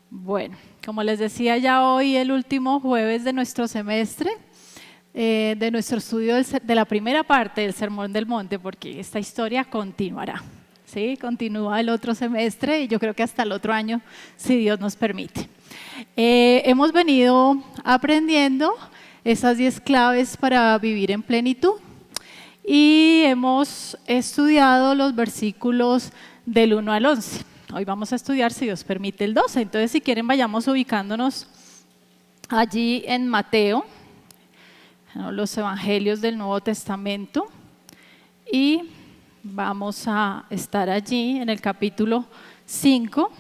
Bueno, como les decía ya hoy, el último jueves de nuestro semestre, de nuestro estudio de la primera parte del Sermón del Monte, porque esta historia continuará, ¿sí? Continúa el otro semestre y yo creo que hasta el otro año, si Dios nos permite. Hemos venido aprendiendo esas 10 claves para vivir en plenitud y hemos estudiado los versículos del 1 al 11. Hoy vamos a estudiar, si Dios permite, el 12. Entonces, si quieren, vayamos ubicándonos allí en Mateo, los evangelios del Nuevo Testamento, y vamos a estar allí en el capítulo 5,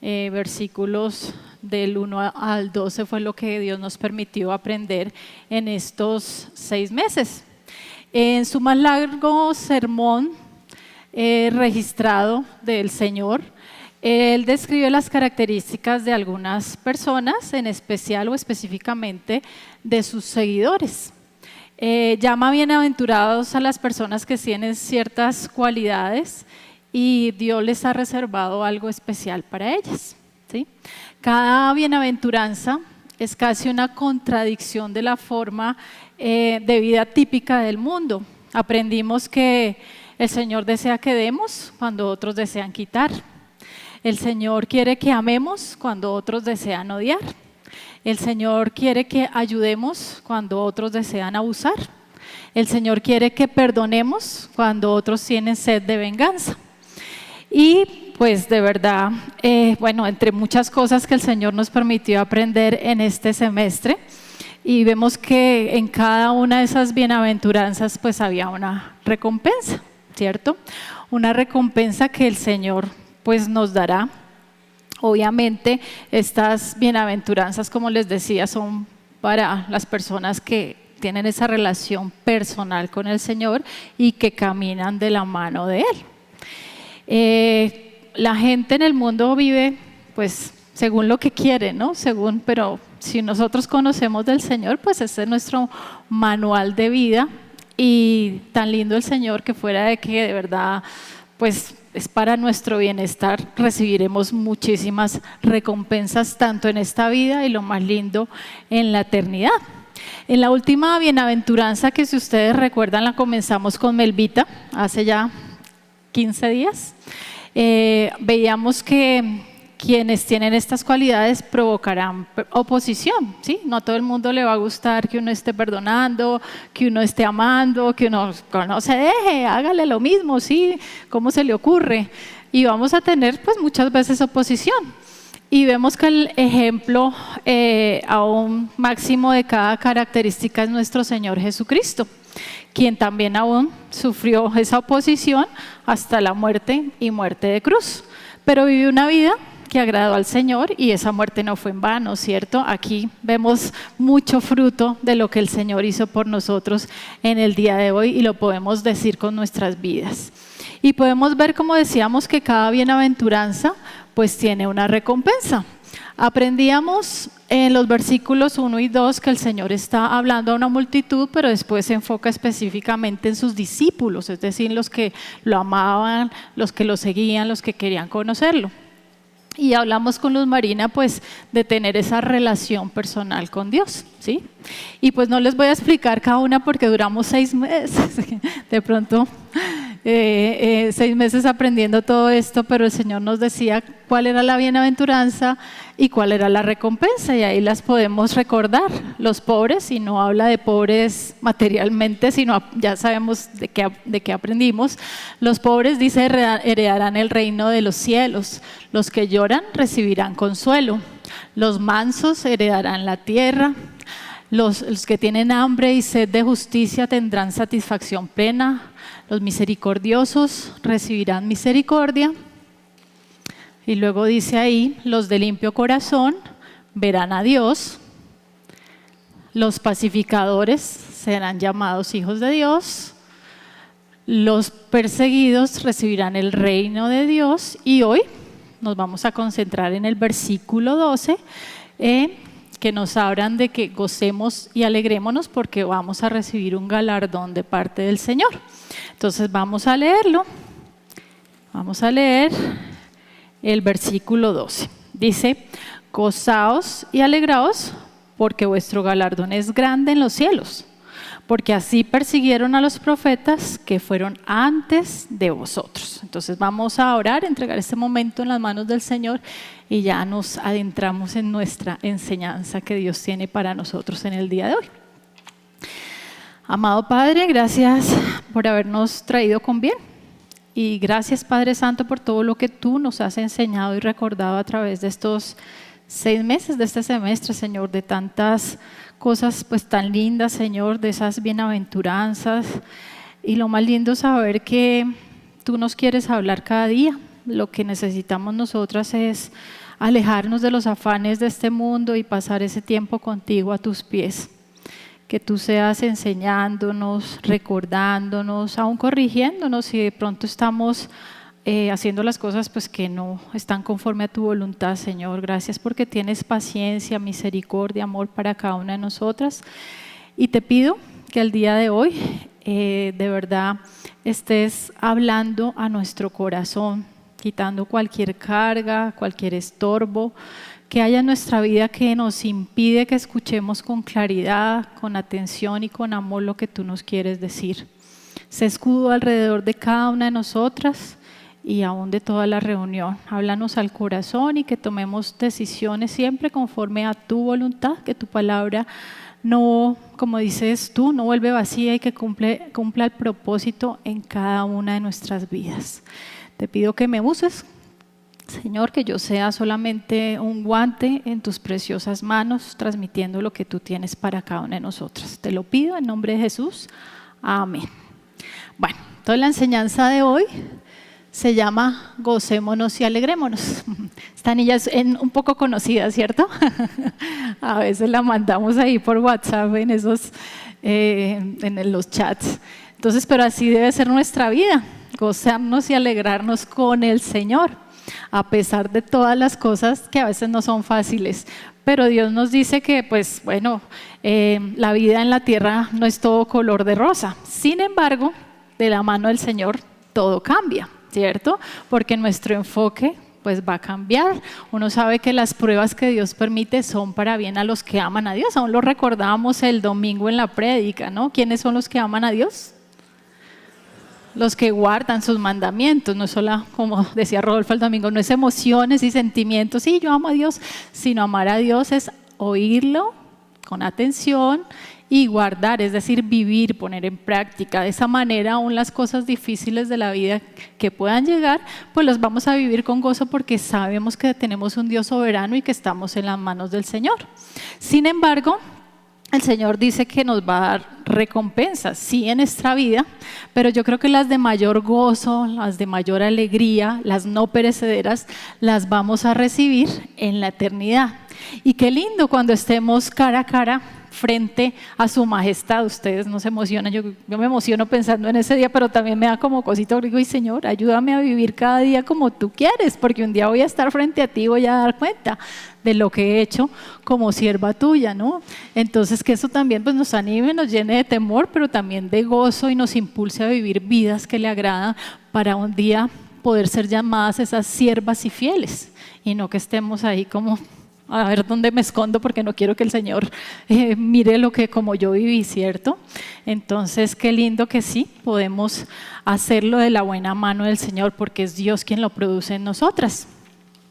versículos del 1 al 12 fue lo que Dios nos permitió aprender en estos 6 meses. En su más largo sermón registrado del Señor, Él describe las características de algunas personas, en especial o específicamente de sus seguidores. Llama bienaventurados a las personas que tienen ciertas cualidades y Dios les ha reservado algo especial para ellas, ¿sí? Cada bienaventuranza es casi una contradicción de la forma de vida típica del mundo. Aprendimos que el Señor desea que demos cuando otros desean quitar. El Señor quiere que amemos cuando otros desean odiar. El Señor quiere que ayudemos cuando otros desean abusar. El Señor quiere que perdonemos cuando otros tienen sed de venganza. Y pues de verdad, bueno, entre muchas cosas que el Señor nos permitió aprender en este semestre, y vemos que en cada una de esas bienaventuranzas pues había una recompensa, ¿cierto? Una recompensa que el Señor pues nos dará. Obviamente estas bienaventuranzas, como les decía, son para las personas que tienen esa relación personal con el Señor y que caminan de la mano de Él. La gente en el mundo vive pues según lo que quiere, ¿no? Pero si nosotros conocemos del Señor, pues ese es nuestro manual de vida. Y tan lindo el Señor que fuera de que de verdad pues es para nuestro bienestar, recibiremos muchísimas recompensas tanto en esta vida y lo más lindo en la eternidad. En la última bienaventuranza, que si ustedes recuerdan la comenzamos con Melvita hace ya 15 días, veíamos que quienes tienen estas cualidades provocarán oposición, ¿sí? No a todo el mundo le va a gustar que uno esté perdonando, que uno esté amando, que uno no se deje, hágale lo mismo, ¿sí? ¿Cómo se le ocurre? Y vamos a tener pues muchas veces oposición. Y vemos que el ejemplo a un máximo de cada característica es nuestro Señor Jesucristo, quien también aún sufrió esa oposición hasta la muerte y muerte de cruz, pero vivió una vida que agradó al Señor y esa muerte no fue en vano, ¿cierto? Aquí vemos mucho fruto de lo que el Señor hizo por nosotros en el día de hoy y lo podemos decir con nuestras vidas. Y podemos ver, como decíamos, que cada bienaventuranza pues tiene una recompensa. Aprendíamos en los versículos 1 y 2 que el Señor está hablando a una multitud, pero después se enfoca específicamente en sus discípulos, es decir, los que lo amaban, los que lo seguían, los que querían conocerlo. Y hablamos con Luz Marina pues de tener esa relación personal con Dios, ¿sí? Y pues no les voy a explicar cada una porque duramos 6 meses, de pronto 6 meses aprendiendo todo esto, pero el Señor nos decía cuál era la bienaventuranza y cuál era la recompensa, y ahí las podemos recordar. Los pobres, y no habla de pobres materialmente, sino ya sabemos de qué aprendimos. Los pobres, dice, heredarán el reino de los cielos. Los que lloran recibirán consuelo. Los mansos heredarán la tierra. Los que tienen hambre y sed de justicia tendrán satisfacción plena. Los misericordiosos recibirán misericordia. Y luego dice ahí, los de limpio corazón verán a Dios. Los pacificadores serán llamados hijos de Dios. Los perseguidos recibirán el reino de Dios. Y hoy nos vamos a concentrar en el versículo 12, que nos hablan de que gocemos y alegrémonos porque vamos a recibir un galardón de parte del Señor. Entonces vamos a leerlo. Vamos a leer el versículo 12. Dice, gozaos y alegraos, porque vuestro galardón es grande en los cielos, porque así persiguieron a los profetas que fueron antes de vosotros. Entonces vamos a orar, entregar este momento en las manos del Señor y ya nos adentramos en nuestra enseñanza que Dios tiene para nosotros en el día de hoy. Amado Padre, gracias por habernos traído con bien y gracias, Padre Santo, por todo lo que tú nos has enseñado y recordado a través de estos 6 meses de este semestre, Señor, de tantas cosas pues tan lindas, Señor, de esas bienaventuranzas. Y lo más lindo es saber que tú nos quieres hablar cada día. Lo que necesitamos nosotras es alejarnos de los afanes de este mundo y pasar ese tiempo contigo a tus pies. Que tú seas enseñándonos, recordándonos, aún corrigiéndonos si de pronto estamos haciendo las cosas pues que no están conforme a tu voluntad, Señor. Gracias porque tienes paciencia, misericordia, amor para cada una de nosotras. Y te pido que el día de hoy de verdad estés hablando a nuestro corazón, quitando cualquier carga, cualquier estorbo que haya en nuestra vida que nos impide que escuchemos con claridad, con atención y con amor lo que tú nos quieres decir. Sé escudo alrededor de cada una de nosotras y aún de toda la reunión. Háblanos al corazón y que tomemos decisiones siempre conforme a tu voluntad, que tu palabra no, como dices tú, no vuelve vacía y que cumpla el propósito en cada una de nuestras vidas. Te pido que me uses, Señor, que yo sea solamente un guante en tus preciosas manos, transmitiendo lo que tú tienes para cada una de nosotras. Te lo pido en nombre de Jesús. Amén. Bueno, toda la enseñanza de hoy se llama Gocémonos y Alegrémonos. Esta niña es un poco conocida, ¿cierto? A veces la mandamos ahí por WhatsApp en los chats. Entonces, pero así debe ser nuestra vida, gozarnos y alegrarnos con el Señor, a pesar de todas las cosas que a veces no son fáciles. Pero Dios nos dice que, pues bueno, la vida en la tierra no es todo color de rosa. Sin embargo, de la mano del Señor todo cambia, ¿cierto? Porque nuestro enfoque pues va a cambiar. Uno sabe que las pruebas que Dios permite son para bien a los que aman a Dios. Aún lo recordábamos el domingo en la prédica, ¿no? ¿Quiénes son los que aman a Dios? Los que guardan sus mandamientos. No es solo, como decía Rodolfo el domingo, no es emociones y sentimientos, sí, yo amo a Dios, sino amar a Dios es oírlo con atención y guardar, es decir, vivir, poner en práctica. De esa manera, aún las cosas difíciles de la vida que puedan llegar, pues las vamos a vivir con gozo porque sabemos que tenemos un Dios soberano y que estamos en las manos del Señor. Sin embargo, el Señor dice que nos va a dar recompensas, sí, en nuestra vida, pero yo creo que las de mayor gozo, las de mayor alegría, las no perecederas, las vamos a recibir en la eternidad. Y qué lindo cuando estemos cara a cara frente a su majestad. Ustedes no se emocionan, yo me emociono pensando en ese día, pero también me da como cosita, digo, y Señor, ayúdame a vivir cada día como tú quieres, porque un día voy a estar frente a ti y voy a dar cuenta de lo que he hecho como sierva tuya, ¿no? Entonces que eso también pues nos anime, nos llene de temor, pero también de gozo y nos impulse a vivir vidas que le agradan para un día poder ser llamadas esas siervas y fieles y no que estemos ahí como a ver dónde me escondo porque no quiero que el Señor mire lo que como yo viví, ¿cierto? Entonces qué lindo que sí podemos hacerlo de la buena mano del Señor porque es Dios quien lo produce en nosotras.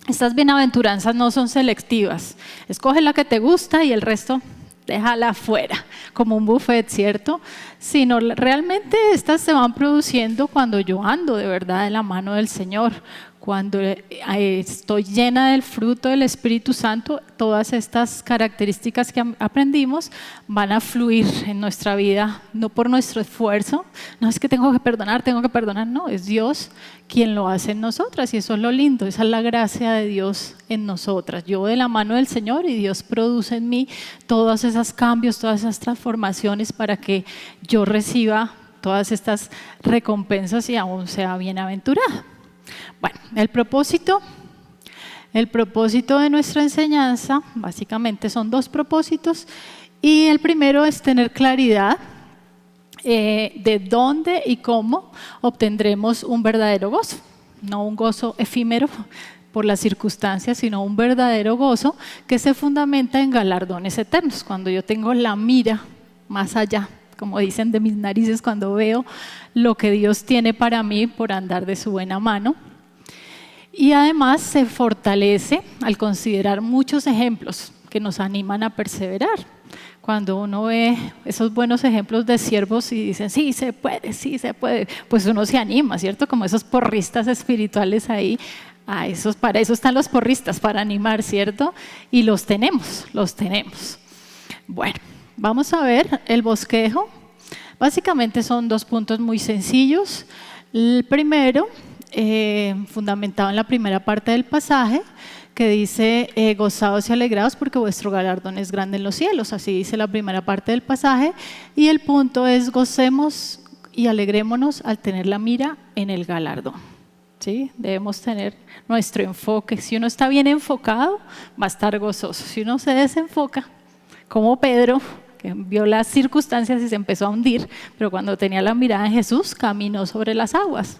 Estas bienaventuranzas no son selectivas, escoge la que te gusta y el resto déjala fuera, como un buffet, ¿cierto? Sino realmente estas se van produciendo cuando yo ando de verdad de la mano del Señor. Cuando estoy llena del fruto del Espíritu Santo, todas estas características que aprendimos van a fluir en nuestra vida, no por nuestro esfuerzo, no es que tengo que perdonar, no, es Dios quien lo hace en nosotras y eso es lo lindo, esa es la gracia de Dios en nosotras. Yo de la mano del Señor y Dios produce en mí todos esos cambios, todas esas transformaciones para que yo reciba todas estas recompensas y aún sea bienaventurada. Bueno, el propósito de nuestra enseñanza básicamente son 2 propósitos y el primero es tener claridad de dónde y cómo obtendremos un verdadero gozo, no un gozo efímero, por las circunstancias, sino un verdadero gozo que se fundamenta en galardones eternos. Cuando yo tengo la mira más allá, como dicen, de mis narices, cuando veo lo que Dios tiene para mí por andar de su buena mano. Y además se fortalece al considerar muchos ejemplos que nos animan a perseverar. Cuando uno ve esos buenos ejemplos de siervos y dicen, sí se puede, pues uno se anima, ¿cierto? Como esos porristas espirituales ahí, para eso están los porristas, para animar, ¿cierto? Y los tenemos. Bueno, vamos a ver el bosquejo. Básicamente son 2 puntos muy sencillos. El primero, fundamentado en la primera parte del pasaje, que dice, gozaos y alegraos porque vuestro galardón es grande en los cielos. Así dice la primera parte del pasaje. Y el punto es, gocemos y alegrémonos al tener la mira en el galardón. ¿Sí? Debemos tener nuestro enfoque. Si uno está bien enfocado, va a estar gozoso. Si uno se desenfoca, como Pedro, que vio las circunstancias y se empezó a hundir, pero cuando tenía la mirada en Jesús, caminó sobre las aguas.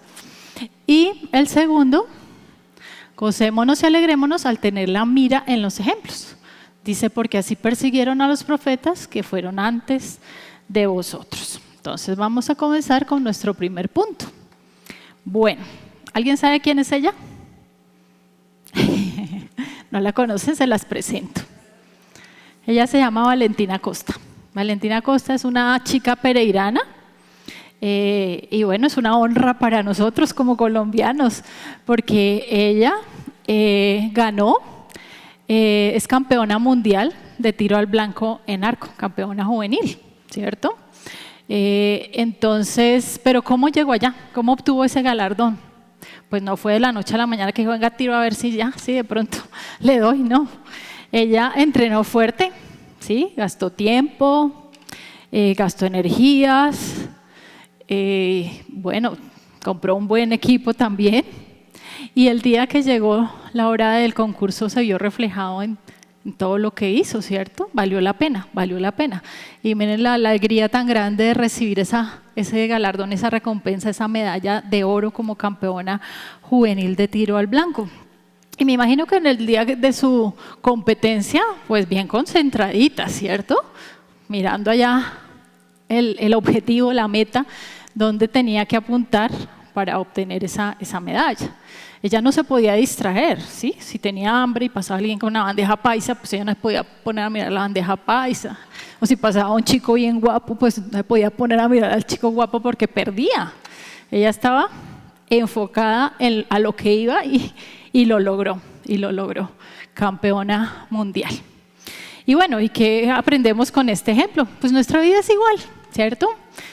Y el segundo, gocémonos y alegrémonos al tener la mira en los ejemplos. Dice, porque así persiguieron a los profetas que fueron antes de vosotros. Entonces vamos a comenzar con nuestro primer punto. Bueno, ¿alguien sabe quién es ella? No la conocen, se las presento. Ella se llama Valentina Costa. Valentina Costa es una chica pereirana. Y bueno, es una honra para nosotros como colombianos, porque ella ganó, es campeona mundial de tiro al blanco en arco, campeona juvenil, ¿cierto? Entonces, pero ¿cómo llegó allá? ¿Cómo obtuvo ese galardón? Pues no fue de la noche a la mañana que dijo, venga, tiro a ver si ya, sí, de pronto le doy, no. Ella entrenó fuerte, ¿sí? Gastó tiempo, gastó energías. Bueno, compró un buen equipo también, y el día que llegó la hora del concurso se vio reflejado en todo lo que hizo, ¿cierto? Valió la pena. Y miren la alegría tan grande de recibir ese galardón, esa recompensa, esa medalla de oro como campeona juvenil de tiro al blanco. Y me imagino que en el día de su competencia, pues bien concentradita, ¿cierto? Mirando allá el objetivo, la meta, donde tenía que apuntar para obtener esa medalla. Ella no se podía distraer, ¿sí? Si tenía hambre y pasaba alguien con una bandeja paisa, pues ella no se podía poner a mirar la bandeja paisa. O si pasaba un chico bien guapo, pues no se podía poner a mirar al chico guapo porque perdía. Ella estaba enfocada a lo que iba y lo logró, campeona mundial. Y bueno, ¿y qué aprendemos con este ejemplo? Pues nuestra vida es igual, ¿cierto?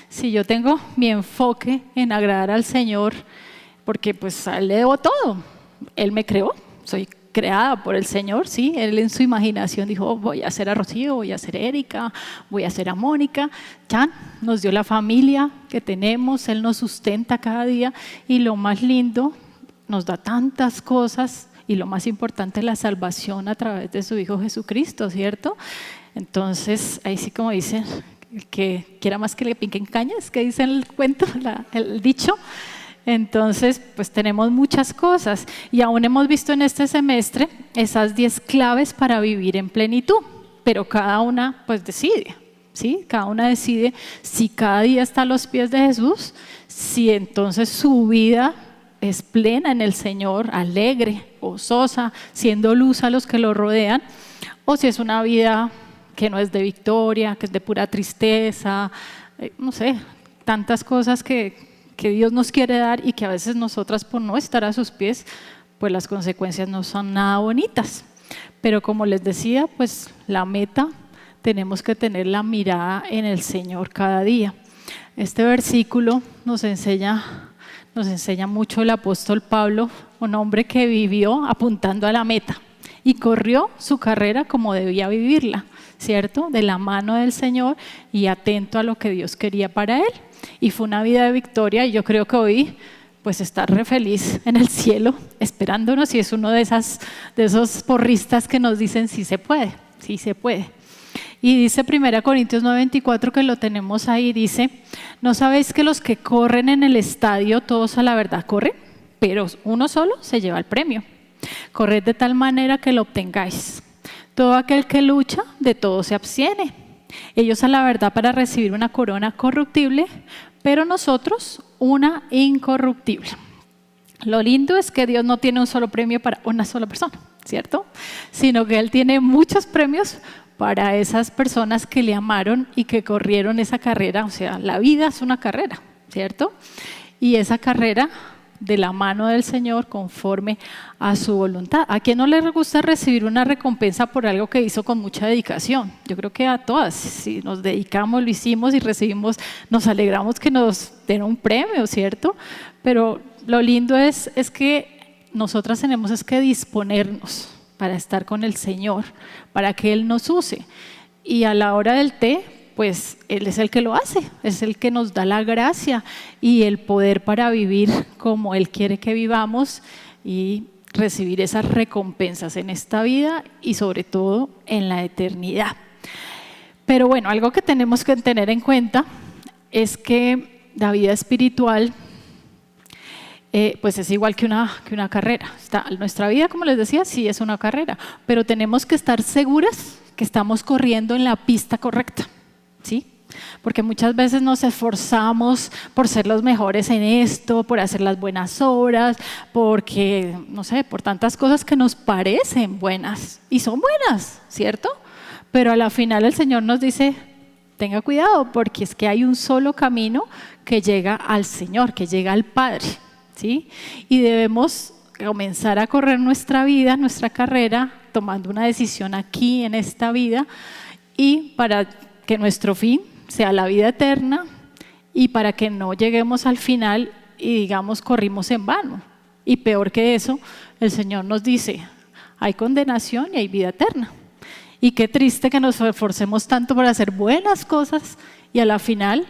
Si yo tengo mi enfoque en agradar al Señor, porque pues a Él le debo todo. Él me creó, soy creada por el Señor, ¿sí? Él en su imaginación dijo, voy a ser a Rocío, voy a ser a Erika, voy a ser a Mónica. Ya nos dio la familia que tenemos, Él nos sustenta cada día, y lo más lindo, nos da tantas cosas, y lo más importante, la salvación a través de su Hijo Jesucristo, ¿cierto? Entonces, ahí sí, como dicen, el que quiera más que le piquen cañas, que dice el cuento, el dicho. Entonces, pues tenemos muchas cosas, y aún hemos visto en este semestre esas 10 claves para vivir en plenitud, pero cada una pues decide, ¿sí? Cada una decide si cada día está a los pies de Jesús, si entonces su vida es plena en el Señor, alegre, gozosa, siendo luz a los que lo rodean, o si es una vida que no es de victoria, que es de pura tristeza, no sé, tantas cosas que Dios nos quiere dar, y que a veces nosotras, por no estar a sus pies, pues las consecuencias no son nada bonitas. Pero como les decía, pues la meta, tenemos que tener la mirada en el Señor cada día. Este versículo nos enseña mucho el apóstol Pablo, un hombre que vivió apuntando a la meta y corrió su carrera como debía vivirla, ¿cierto? De la mano del Señor y atento a lo que Dios quería para él. Y fue una vida de victoria, y yo creo que hoy pues está re feliz en el cielo esperándonos, y es uno de esos porristas que nos dicen sí se puede, sí se puede. Y dice 1 Corintios 9:24, que lo tenemos ahí, dice, ¿no sabéis que los que corren en el estadio todos a la verdad corren? Pero uno solo se lleva el premio. Corred de tal manera que lo obtengáis. Todo aquel que lucha, de todo se abstiene. Ellos a la verdad para recibir una corona corruptible, pero nosotros una incorruptible. Lo lindo es que Dios no tiene un solo premio para una sola persona, ¿cierto? Sino que Él tiene muchos premios para esas personas que le amaron y que corrieron esa carrera. O sea, la vida es una carrera, ¿cierto? Y esa carrera de la mano del Señor conforme a su voluntad. ¿A quién no le gusta recibir una recompensa por algo que hizo con mucha dedicación? Yo creo que a todas, si nos dedicamos, lo hicimos y recibimos, nos alegramos que nos den un premio, ¿cierto? Pero lo lindo es que nosotras tenemos que disponernos para estar con el Señor, para que Él nos use. Y a la hora del té, pues Él es el que lo hace, es el que nos da la gracia y el poder para vivir como Él quiere que vivamos y recibir esas recompensas en esta vida y sobre todo en la eternidad. Pero bueno, algo que tenemos que tener en cuenta es que la vida espiritual pues es igual que una carrera. Nuestra vida, como les decía, sí es una carrera, pero tenemos que estar seguras que estamos corriendo en la pista correcta. ¿Sí? Porque muchas veces nos esforzamos por ser los mejores en esto, por hacer las buenas obras, porque, no sé, por tantas cosas que nos parecen buenas y son buenas, ¿cierto? Pero a la final el Señor nos dice, tenga cuidado porque es que hay un solo camino que llega al Señor, que llega al Padre, ¿sí? Y debemos comenzar a correr nuestra vida, nuestra carrera, tomando una decisión aquí en esta vida y para que nuestro fin sea la vida eterna y para que no lleguemos al final y digamos corrimos en vano. Y peor que eso, el Señor nos dice, hay condenación y hay vida eterna. Y qué triste que nos esforcemos tanto por hacer buenas cosas y a la final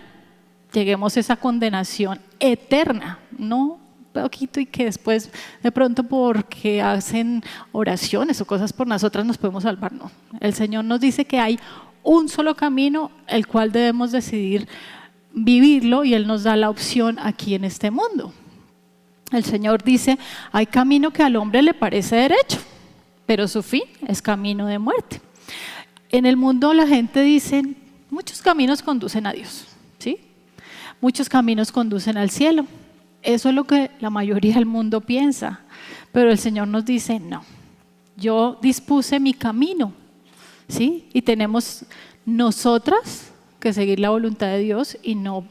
lleguemos a esa condenación eterna, no poquito y que después de pronto porque hacen oraciones o cosas por nosotras nos podemos salvar. No, el Señor nos dice que hay un solo camino, el cual debemos decidir vivirlo y Él nos da la opción aquí en este mundo. El Señor dice, hay camino que al hombre le parece derecho, pero su fin es camino de muerte. En el mundo la gente dice, muchos caminos conducen a Dios, ¿sí? Muchos caminos conducen al cielo. Eso es lo que la mayoría del mundo piensa, pero el Señor nos dice, no, yo dispuse mi camino. ¿Sí? Y tenemos nosotras que seguir la voluntad de Dios y no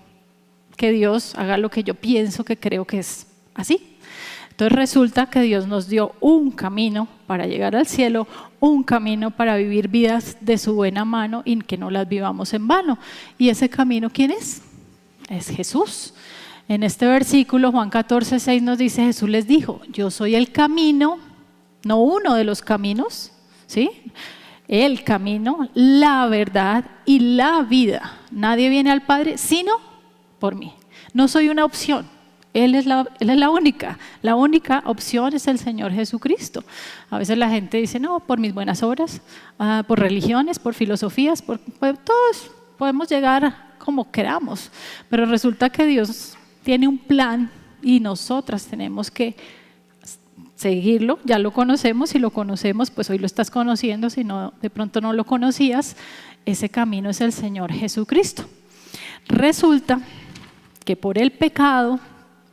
que Dios haga lo que yo pienso que creo que es así. Entonces resulta que Dios nos dio un camino para llegar al cielo, un camino para vivir vidas de su buena mano y que no las vivamos en vano. ¿Y ese camino quién es? Es Jesús. En este versículo, Juan 14:6 nos dice, Jesús les dijo, yo soy el camino, no uno de los caminos, ¿sí? El camino, la verdad y la vida. Nadie viene al Padre sino por mí. No soy una opción, Él es la única. La única opción es el Señor Jesucristo. A veces la gente dice, no, por mis buenas obras, por religiones, por filosofías, pues todos podemos llegar como queramos. Pero resulta que Dios tiene un plan y nosotras tenemos que seguirlo, ya lo conocemos, si lo conocemos, pues hoy lo estás conociendo, si no, de pronto no lo conocías, ese camino es el Señor Jesucristo. Resulta que por el pecado,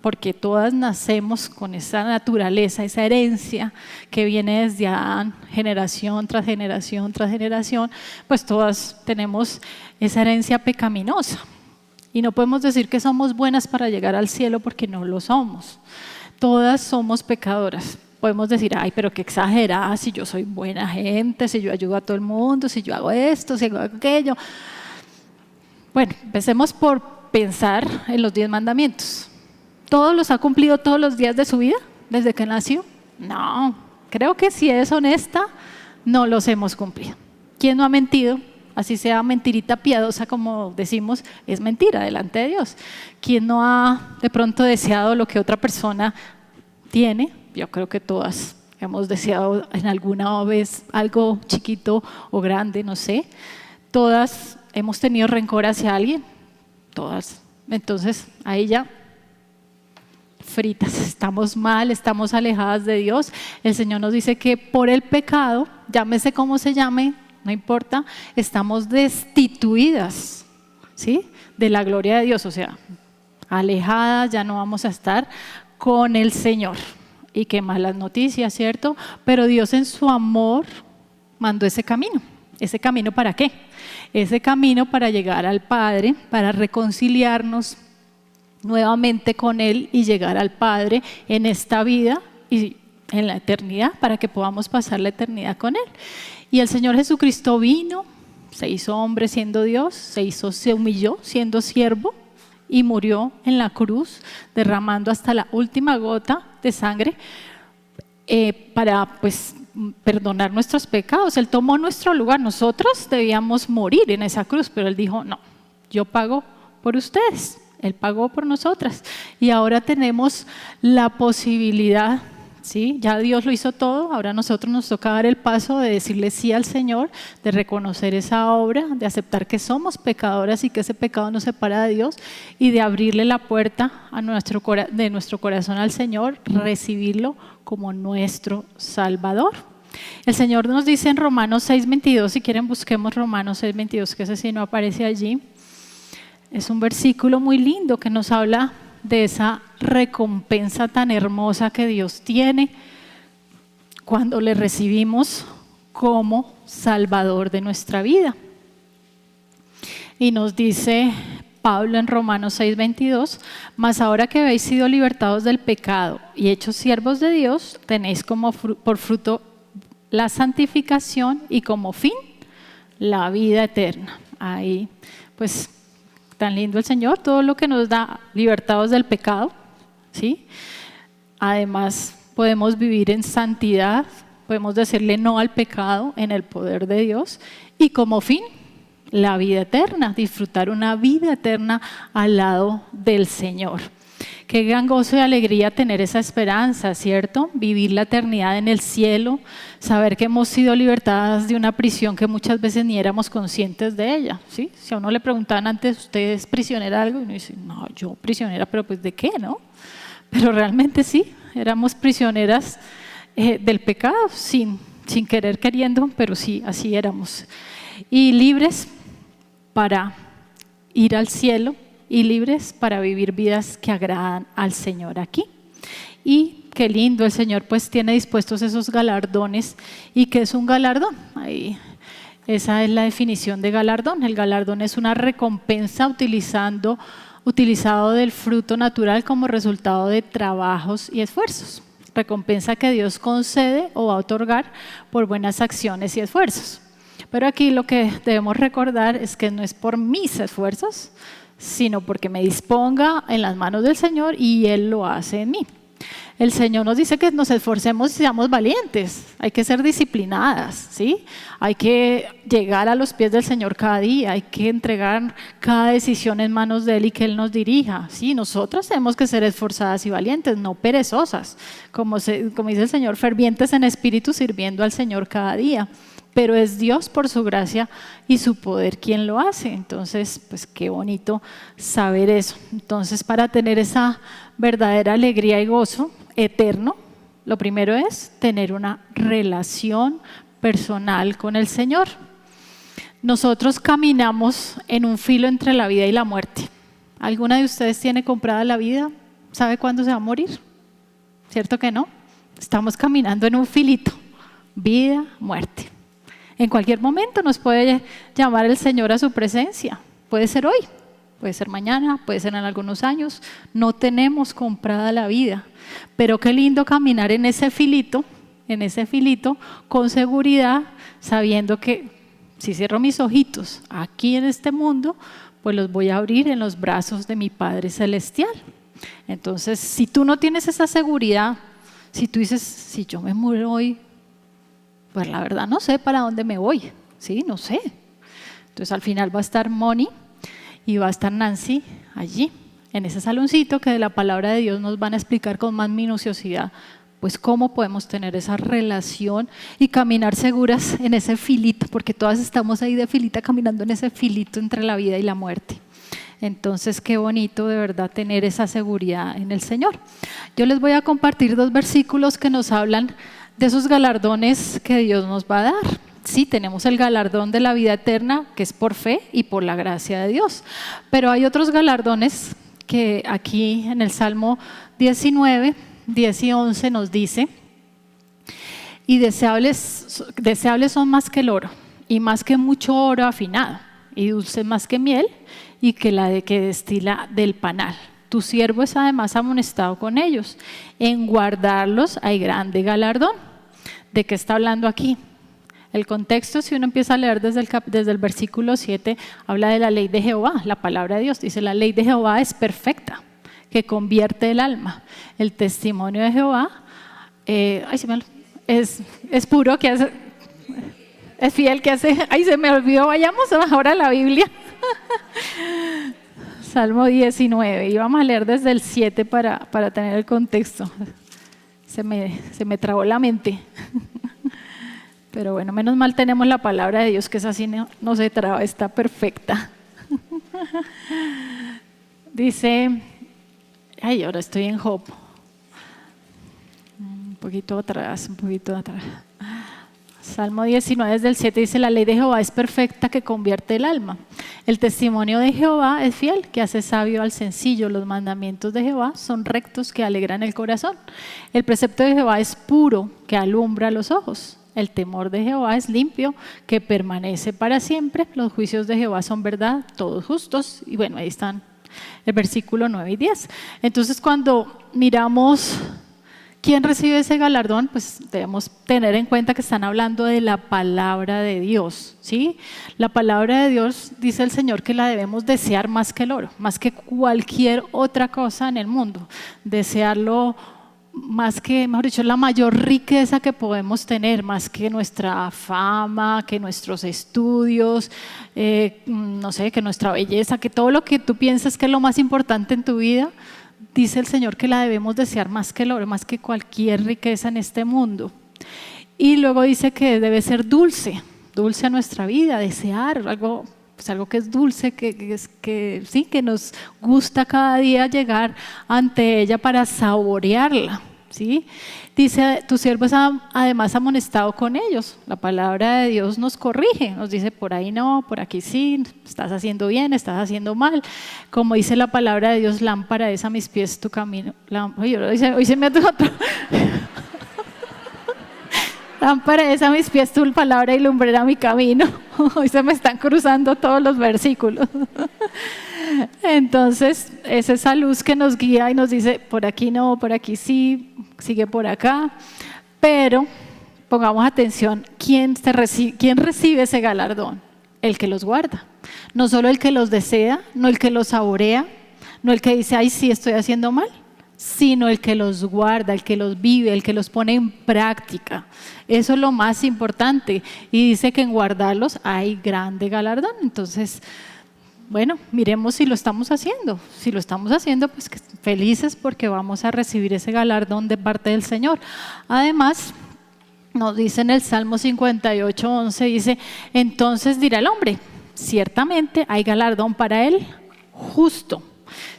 porque todas nacemos con esa naturaleza, esa herencia que viene desde Adán, generación tras generación tras generación, pues todas tenemos esa herencia pecaminosa. Y no podemos decir que somos buenas para llegar al cielo porque no lo somos. Todas somos pecadoras. Podemos decir, ay, pero qué exagerada, si yo soy buena gente, si yo ayudo a todo el mundo, si yo hago esto, si hago aquello. Bueno, empecemos por pensar en los 10 mandamientos. ¿Todos los ha cumplido todos los días de su vida desde que nació? No, creo que si es honesta, no los hemos cumplido. ¿Quién no ha mentido? Así sea mentirita piadosa, como decimos, es mentira delante de Dios. ¿Quién no ha de pronto deseado lo que otra persona tiene? Yo creo que todas hemos deseado en alguna vez algo chiquito o grande, no sé. Todas hemos tenido rencor hacia alguien, todas. Entonces, ahí ya fritas, estamos mal, estamos alejadas de Dios. El Señor nos dice que por el pecado, llámese como se llame, no importa, estamos destituidas, ¿sí?, de la gloria de Dios, o sea, alejadas, ya no vamos a estar con el Señor. Y qué malas noticias, ¿cierto? Pero Dios en su amor mandó ese camino. ¿Ese camino para qué? Ese camino para llegar al Padre, para reconciliarnos nuevamente con Él y llegar al Padre en esta vida y en la eternidad, para que podamos pasar la eternidad con Él. Y el Señor Jesucristo vino, se hizo hombre siendo Dios, se humilló siendo siervo y murió en la cruz, derramando hasta la última gota de sangre para pues perdonar nuestros pecados. Él tomó nuestro lugar. Nosotros debíamos morir en esa cruz, pero Él dijo, no, yo pago por ustedes. Él pagó por nosotras y ahora tenemos la posibilidad, ¿sí? Ya Dios lo hizo todo, ahora a nosotros nos toca dar el paso de decirle sí al Señor, de reconocer esa obra, de aceptar que somos pecadoras y que ese pecado nos separa de Dios y de abrirle la puerta a de nuestro corazón al Señor, recibirlo como nuestro Salvador. El Señor nos dice en Romanos 6:22, si quieren busquemos Romanos 6:22, que ese sí no aparece allí. Es un versículo muy lindo que nos habla de esa recompensa tan hermosa que Dios tiene cuando le recibimos como Salvador de nuestra vida. Y nos dice Pablo en Romanos 6:22, mas ahora que habéis sido libertados del pecado y hechos siervos de Dios, tenéis como por fruto la santificación y como fin la vida eterna. Ahí pues tan lindo el Señor, todo lo que nos da libertados del pecado, ¿sí? Además podemos vivir en santidad, podemos decirle no al pecado en el poder de Dios y como fin la vida eterna, disfrutar una vida eterna al lado del Señor. Qué gran gozo y alegría tener esa esperanza, ¿cierto? Vivir la eternidad en el cielo, saber que hemos sido libertadas de una prisión que muchas veces ni éramos conscientes de ella, ¿sí? Si a uno le preguntaban antes, ¿usted es prisionera de algo? Y uno dice, no, yo prisionera, pero pues ¿de qué, no? Pero realmente sí, éramos prisioneras del pecado, sin querer queriendo, pero sí, así éramos. Y libres para ir al cielo, y libres para vivir vidas que agradan al Señor aquí. Y qué lindo, el Señor pues tiene dispuestos esos galardones. ¿Y qué es un galardón? Ahí, esa es la definición de galardón. El galardón es una recompensa utilizado del fruto natural como resultado de trabajos y esfuerzos. Recompensa que Dios concede o va a otorgar por buenas acciones y esfuerzos. Pero aquí lo que debemos recordar es que no es por mis esfuerzos, sino porque me disponga en las manos del Señor y Él lo hace en mí. El Señor nos dice que nos esforcemos y seamos valientes, hay que ser disciplinadas, ¿sí? Hay que llegar a los pies del Señor cada día, hay que entregar cada decisión en manos de Él y que Él nos dirija, ¿sí? Nosotras tenemos que ser esforzadas y valientes, no perezosas, como dice el Señor, fervientes en espíritu, sirviendo al Señor cada día. Pero es Dios por su gracia y su poder quien lo hace. Entonces, pues qué bonito saber eso. Entonces, para tener esa verdadera alegría y gozo eterno, lo primero es tener una relación personal con el Señor. Nosotros caminamos en un filo entre la vida y la muerte. ¿Alguna de ustedes tiene comprada la vida? ¿Sabe cuándo se va a morir? ¿Cierto que no? Estamos caminando en un filito, vida, muerte. En cualquier momento nos puede llamar el Señor a su presencia. Puede ser hoy, puede ser mañana, puede ser en algunos años. No tenemos comprada la vida. Pero qué lindo caminar en ese filito con seguridad, sabiendo que si cierro mis ojitos aquí en este mundo, pues los voy a abrir en los brazos de mi Padre Celestial. Entonces, si tú no tienes esa seguridad, si tú dices, si yo me muero hoy, pues la verdad no sé para dónde me voy, ¿sí? No sé. Entonces al final va a estar Moni y va a estar Nancy allí, en ese saloncito que de la palabra de Dios nos van a explicar con más minuciosidad, pues cómo podemos tener esa relación y caminar seguras en ese filito, porque todas estamos ahí de filita caminando en ese filito entre la vida y la muerte. Entonces, qué bonito de verdad tener esa seguridad en el Señor. Yo les voy a compartir 2 versículos que nos hablan de esos galardones que Dios nos va a dar. Sí, tenemos el galardón de la vida eterna, que es por fe y por la gracia de Dios. Pero hay otros galardones que aquí en el Salmo 19, 10 y 11 nos dice: y deseables son más que el oro, y más que mucho oro afinado, y dulce más que miel, y que la de que destila del panal. Tu siervo es además amonestado con ellos. En guardarlos hay grande galardón. ¿De qué está hablando aquí? El contexto, si uno empieza a leer desde el versículo 7, habla de la ley de Jehová, la palabra de Dios. Dice: la ley de Jehová es perfecta, que convierte el alma. El testimonio de Jehová es puro, que hace, es fiel, que hace... Ay, se me olvidó, vayamos ahora a la Biblia. Salmo 19, y vamos a leer desde el 7 para tener el contexto. Se me trabó la mente. Pero bueno, menos mal tenemos la palabra de Dios, que es así, no se traba, está perfecta. Dice, ahora estoy en Job. Un poquito atrás. Salmo 19 desde el 7 dice: la ley de Jehová es perfecta, que convierte el alma. El testimonio de Jehová es fiel, que hace sabio al sencillo. Los mandamientos de Jehová son rectos, que alegran el corazón. El precepto de Jehová es puro, que alumbra los ojos. El temor de Jehová es limpio, que permanece para siempre. Los juicios de Jehová son verdad, todos justos. Y bueno, ahí están el versículo 9 y 10. Entonces, cuando miramos quién recibe ese galardón, pues debemos tener en cuenta que están hablando de la palabra de Dios, ¿sí? La palabra de Dios, dice el Señor, que la debemos desear más que el oro, más que cualquier otra cosa en el mundo. Desearlo más que, mejor dicho, la mayor riqueza que podemos tener, más que nuestra fama, que nuestros estudios, no sé, que nuestra belleza, que todo lo que tú piensas que es lo más importante en tu vida. Dice el Señor que la debemos desear más que el oro, más que cualquier riqueza en este mundo. Y luego dice que debe ser dulce a nuestra vida, desear algo, pues algo que es dulce, que nos gusta cada día llegar ante ella para saborearla, ¿sí? Dice: tu siervo es además amonestado con ellos. La palabra de Dios nos corrige, nos dice: por ahí no, por aquí sí, estás haciendo bien, estás haciendo mal. Como dice la palabra de Dios: lámpara es a mis pies tu camino. Hoy se me otro. Lámpara es a mis pies tu palabra y lumbrera mi camino. Hoy se me están cruzando todos los versículos. Entonces, es esa luz que nos guía y nos dice: por aquí no, por aquí sí, sigue por acá. Pero pongamos atención, ¿quién recibe ese galardón? El que los guarda. No solo el que los desea, no el que los saborea, no el que dice: ay, sí, estoy haciendo mal, sino el que los guarda, el que los vive, el que los pone en práctica. Eso es lo más importante. Y dice que en guardarlos hay grande galardón. Entonces, bueno, miremos si lo estamos haciendo. Si lo estamos haciendo, pues felices, porque vamos a recibir ese galardón de parte del Señor. Además, nos dice en el Salmo 58, 11, dice: entonces dirá el hombre: ciertamente hay galardón para él justo.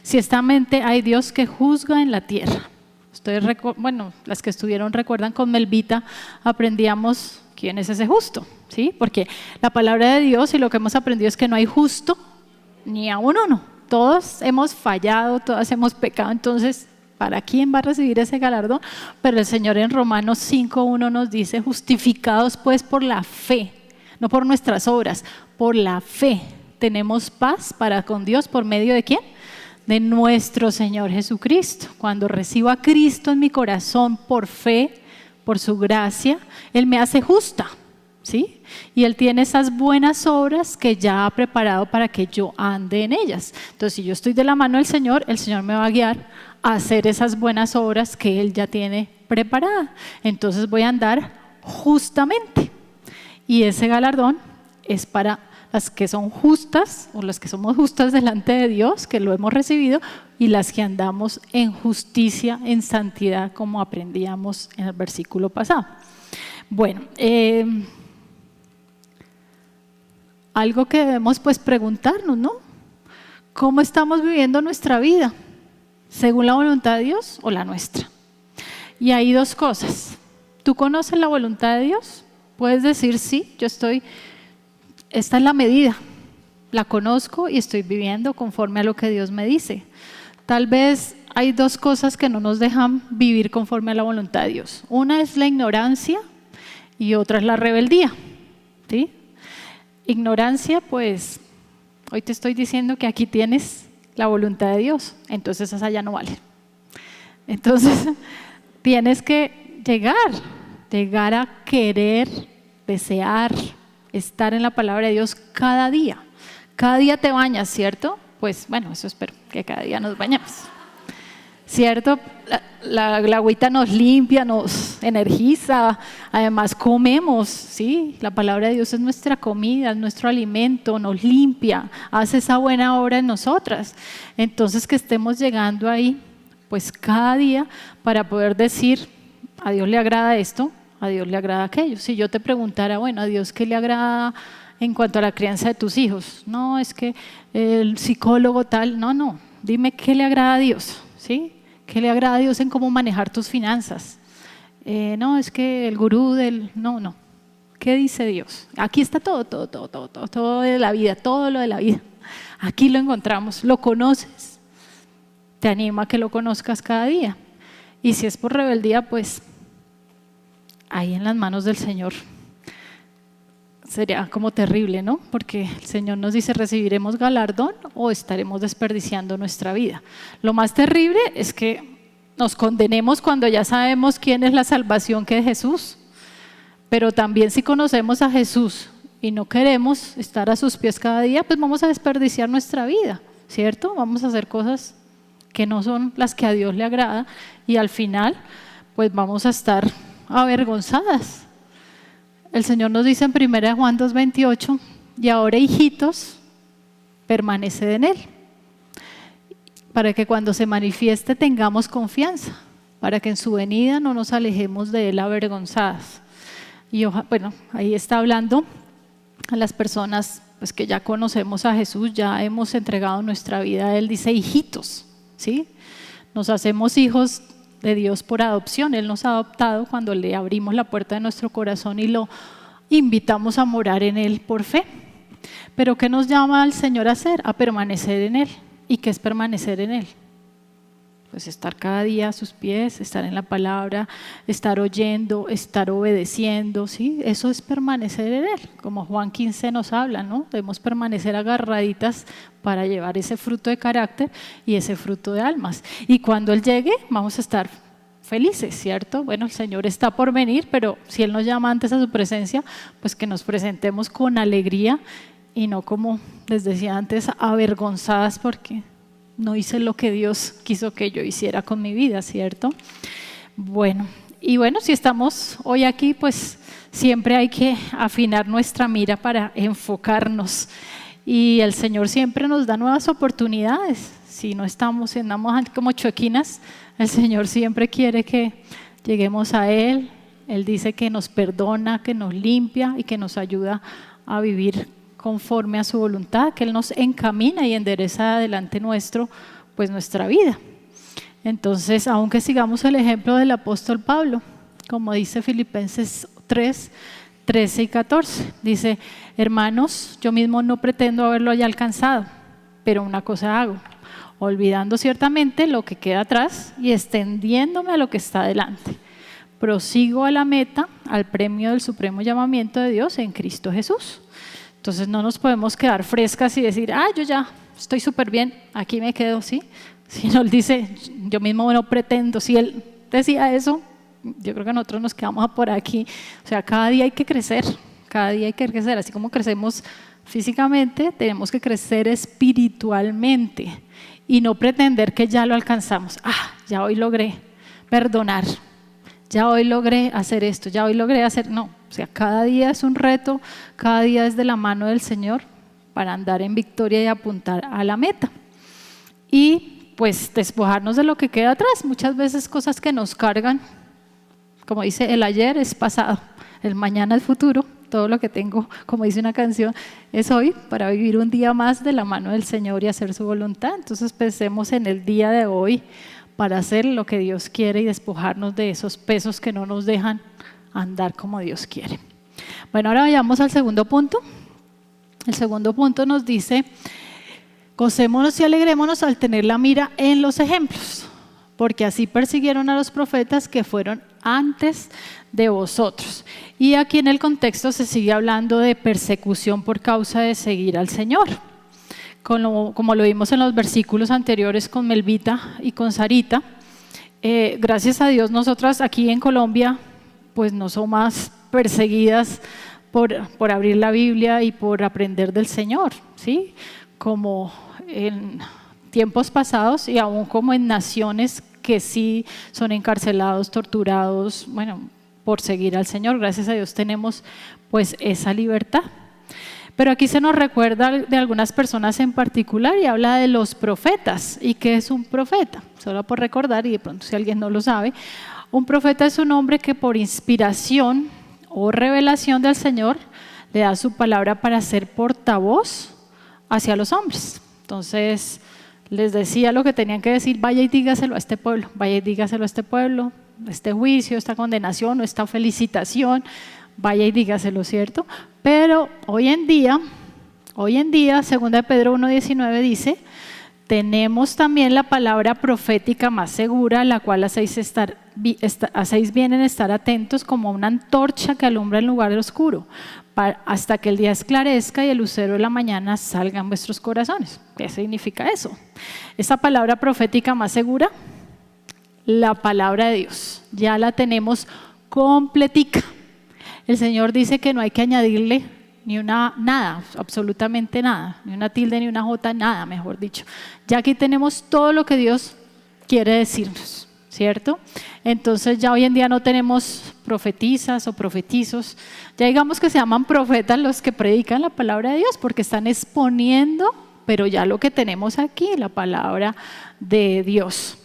Ciertamente hay Dios que juzga en la tierra. Bueno, las que estuvieron recuerdan, con Melvita aprendíamos quién es ese justo, ¿sí? Porque la palabra de Dios y lo que hemos aprendido es que no hay justo ni a uno. Todos hemos fallado, todas hemos pecado. Entonces, ¿para quién va a recibir ese galardón? Pero el Señor en Romanos 5:1 nos dice: justificados pues por la fe, no por nuestras obras, por la fe tenemos paz para con Dios. ¿Por medio de quién? De nuestro Señor Jesucristo. Cuando recibo a Cristo en mi corazón por fe, por su gracia, Él me hace justa, ¿sí? Y Él tiene esas buenas obras que ya ha preparado para que yo ande en ellas. Entonces, si yo estoy de la mano del Señor, el Señor me va a guiar a hacer esas buenas obras que Él ya tiene preparadas. Entonces voy a andar justamente. Y ese galardón es para las que son justas, o las que somos justas delante de Dios, que lo hemos recibido, y las que andamos en justicia, en santidad, como aprendíamos en el versículo pasado. Bueno, algo que debemos pues preguntarnos, ¿no? ¿cómo estamos viviendo nuestra vida? ¿Según la voluntad de Dios o la nuestra? Y hay dos cosas. ¿Tú conoces la voluntad de Dios? Puedes decir, sí, esta es la medida. La conozco y estoy viviendo conforme a lo que Dios me dice. Tal vez hay dos cosas que no nos dejan vivir conforme a la voluntad de Dios. Una es la ignorancia y otra es la rebeldía, ¿sí? Ignorancia, pues, hoy te estoy diciendo que aquí tienes la voluntad de Dios, entonces esa ya no vale. Entonces, tienes que llegar a querer, desear, estar en la palabra de Dios cada día. Cada día te bañas, ¿cierto? Pues bueno, eso espero, que cada día nos bañemos, ¿cierto? La agüita nos limpia, nos energiza, además comemos, ¿sí? La palabra de Dios es nuestra comida, es nuestro alimento, nos limpia, hace esa buena obra en nosotras. Entonces que estemos llegando ahí, pues cada día, para poder decir, a Dios le agrada esto, a Dios le agrada aquello. Si yo te preguntara, bueno, a Dios ¿qué le agrada en cuanto a la crianza de tus hijos? No, es que el psicólogo tal, no, dime qué le agrada a Dios, ¿sí? ¿Qué le agrada a Dios en cómo manejar tus finanzas? No, es que el gurú del... No. ¿Qué dice Dios? Aquí está todo de la vida, todo lo de la vida. Aquí lo encontramos, lo conoces. Te animo a que lo conozcas cada día. Y si es por rebeldía, pues ahí en las manos del Señor. Sería como terrible, ¿no? Porque el Señor nos dice, ¿recibiremos galardón o estaremos desperdiciando nuestra vida? Lo más terrible es que nos condenemos cuando ya sabemos quién es la salvación, que es Jesús. Pero también si conocemos a Jesús y no queremos estar a sus pies cada día, pues vamos a desperdiciar nuestra vida, ¿cierto? Vamos a hacer cosas que no son las que a Dios le agrada y al final pues vamos a estar avergonzadas. El Señor nos dice en 1 Juan 2:28, y ahora hijitos, permaneced en Él, para que cuando se manifieste tengamos confianza, para que en su venida no nos alejemos de Él avergonzadas. Y bueno, ahí está hablando a las personas pues, que ya conocemos a Jesús, ya hemos entregado nuestra vida a Él, dice hijitos, ¿sí? Nos hacemos hijos de Dios por adopción. Él nos ha adoptado cuando le abrimos la puerta de nuestro corazón y lo invitamos a morar en Él por fe. Pero ¿qué nos llama al Señor a hacer? A permanecer en Él. ¿Y qué es permanecer en Él? Pues estar cada día a sus pies, estar en la palabra, estar oyendo, estar obedeciendo, ¿sí? Eso es permanecer en Él, como Juan 15 nos habla, ¿no? Debemos permanecer agarraditas para llevar ese fruto de carácter y ese fruto de almas. Y cuando Él llegue, vamos a estar felices, ¿cierto? Bueno, el Señor está por venir, pero si Él nos llama antes a su presencia, pues que nos presentemos con alegría y no como les decía antes, avergonzadas porque no hice lo que Dios quiso que yo hiciera con mi vida, ¿cierto? Bueno, si estamos hoy aquí, pues siempre hay que afinar nuestra mira para enfocarnos. Y el Señor siempre nos da nuevas oportunidades. Si no andamos como chuequinas, el Señor siempre quiere que lleguemos a Él. Él dice que nos perdona, que nos limpia y que nos ayuda a vivir conforme a su voluntad, que Él nos encamina y endereza delante nuestro, pues nuestra vida. Entonces, aunque sigamos el ejemplo del apóstol Pablo, como dice Filipenses 3, 13 y 14, dice, hermanos, yo mismo no pretendo haberlo ya alcanzado, pero una cosa hago, olvidando ciertamente lo que queda atrás y extendiéndome a lo que está delante. Prosigo a la meta, al premio del supremo llamamiento de Dios en Cristo Jesús. Entonces no nos podemos quedar frescas y decir, yo ya estoy súper bien, aquí me quedo, ¿sí? Si no, Él dice, yo mismo no pretendo, si Él decía eso, yo creo que nosotros nos quedamos por aquí. O sea, cada día hay que crecer, así como crecemos físicamente, tenemos que crecer espiritualmente y no pretender que ya lo alcanzamos. Ya hoy logré perdonar, ya hoy logré hacer esto, ya hoy logré hacer, no. O sea, cada día es un reto, cada día es de la mano del Señor para andar en victoria y apuntar a la meta. Y pues despojarnos de lo que queda atrás, muchas veces cosas que nos cargan, como dice, el ayer es pasado, el mañana es futuro, todo lo que tengo, como dice una canción, es hoy para vivir un día más de la mano del Señor y hacer su voluntad. Entonces pensemos en el día de hoy para hacer lo que Dios quiere y despojarnos de esos pesos que no nos dejan andar como Dios quiere. Bueno, ahora vayamos al segundo punto. El segundo punto nos dice: gocémonos y alegrémonos al tener la mira en los ejemplos, porque así persiguieron a los profetas que fueron antes de vosotros. Y aquí en el contexto se sigue hablando de persecución por causa de seguir al Señor. Como lo vimos en los versículos anteriores con Melvita y con Sarita, gracias a Dios nosotras aquí en Colombia pues no somos más perseguidas por abrir la Biblia y por aprender del Señor, ¿sí? Como en tiempos pasados y aún como en naciones que sí son encarcelados, torturados, bueno, por seguir al Señor. Gracias a Dios tenemos pues esa libertad. Pero aquí se nos recuerda de algunas personas en particular y habla de los profetas. ¿Y qué es un profeta? Solo por recordar, y de pronto si alguien no lo sabe, un profeta es un hombre que por inspiración o revelación del Señor le da su palabra para ser portavoz hacia los hombres. Entonces les decía lo que tenían que decir: vaya y dígaselo a este pueblo, vaya y dígaselo a este pueblo, este juicio, esta condenación o esta felicitación, vaya y dígaselo, ¿cierto? Pero hoy en día, 2 Pedro 1:19 dice: tenemos también la palabra profética más segura, la cual hacéis bien en estar atentos como una antorcha que alumbra en lugar oscuro, hasta que el día esclarezca y el lucero de la mañana salga en vuestros corazones. ¿Qué significa eso? Esa palabra profética más segura, la palabra de Dios, ya la tenemos completica. El Señor dice que no hay que añadirle ni nada, absolutamente nada, ni una tilde ni una jota, nada, mejor dicho. Ya aquí tenemos todo lo que Dios quiere decirnos, ¿cierto? Entonces ya hoy en día no tenemos profetisas o profetizos, ya digamos que se llaman profetas los que predican la palabra de Dios, porque están exponiendo, pero ya lo que tenemos aquí, la palabra de Dios.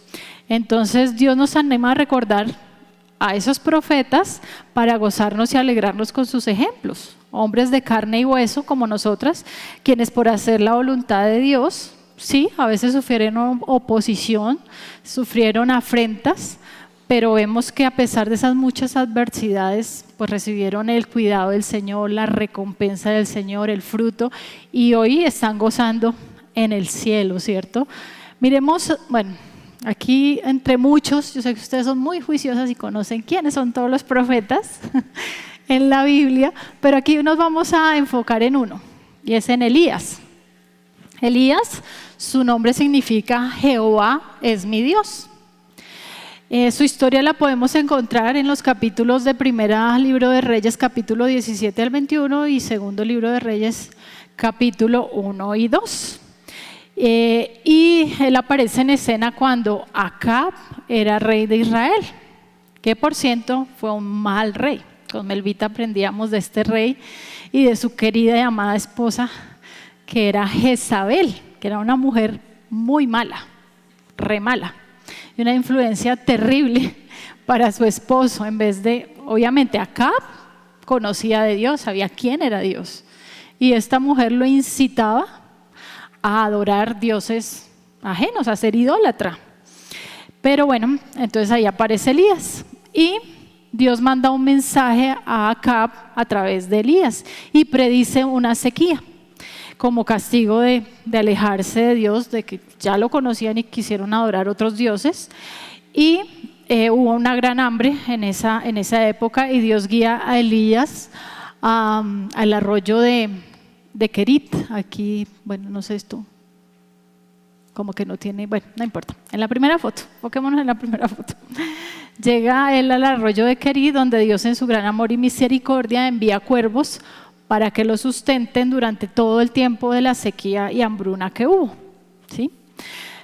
Entonces Dios nos anima a recordar a esos profetas para gozarnos y alegrarnos con sus ejemplos. Hombres de carne y hueso como nosotras, quienes por hacer la voluntad de Dios, sí, a veces sufrieron oposición, sufrieron afrentas, pero vemos que a pesar de esas muchas adversidades, pues recibieron el cuidado del Señor, la recompensa del Señor, el fruto, y hoy están gozando en el cielo, ¿cierto? Miremos, bueno, aquí entre muchos, yo sé que ustedes son muy juiciosas y conocen quiénes son todos los profetas en la Biblia, pero aquí nos vamos a enfocar en uno, y es en Elías. Elías, su nombre significa Jehová es mi Dios. Su historia la podemos encontrar en los capítulos de Primera Libro de Reyes, capítulo 17 al 21, y Segundo Libro de Reyes, capítulo 1 y 2. Y él aparece en escena cuando Acab era rey de Israel, que por cierto fue un mal rey. Con Melvita aprendíamos de este rey y de su querida y amada esposa, que era Jezabel, que era una mujer muy mala, re mala, y una influencia terrible para su esposo. En vez de, obviamente Acab conocía de Dios, sabía quién era Dios, y esta mujer lo incitaba a adorar dioses ajenos, a ser idólatra. Pero bueno, entonces ahí aparece Elías y Dios manda un mensaje a Acab a través de Elías y predice una sequía como castigo de alejarse de Dios, de que ya lo conocían y quisieron adorar otros dioses. Y hubo una gran hambre en esa época, y Dios guía a Elías al arroyo de Kerit. Aquí, bueno, no sé esto, como que no tiene, bueno, no importa. En la primera foto, enfoquémonos en la primera foto. Llega él al arroyo de Kerit, donde Dios en su gran amor y misericordia envía cuervos para que lo sustenten durante todo el tiempo de la sequía y hambruna que hubo, ¿sí?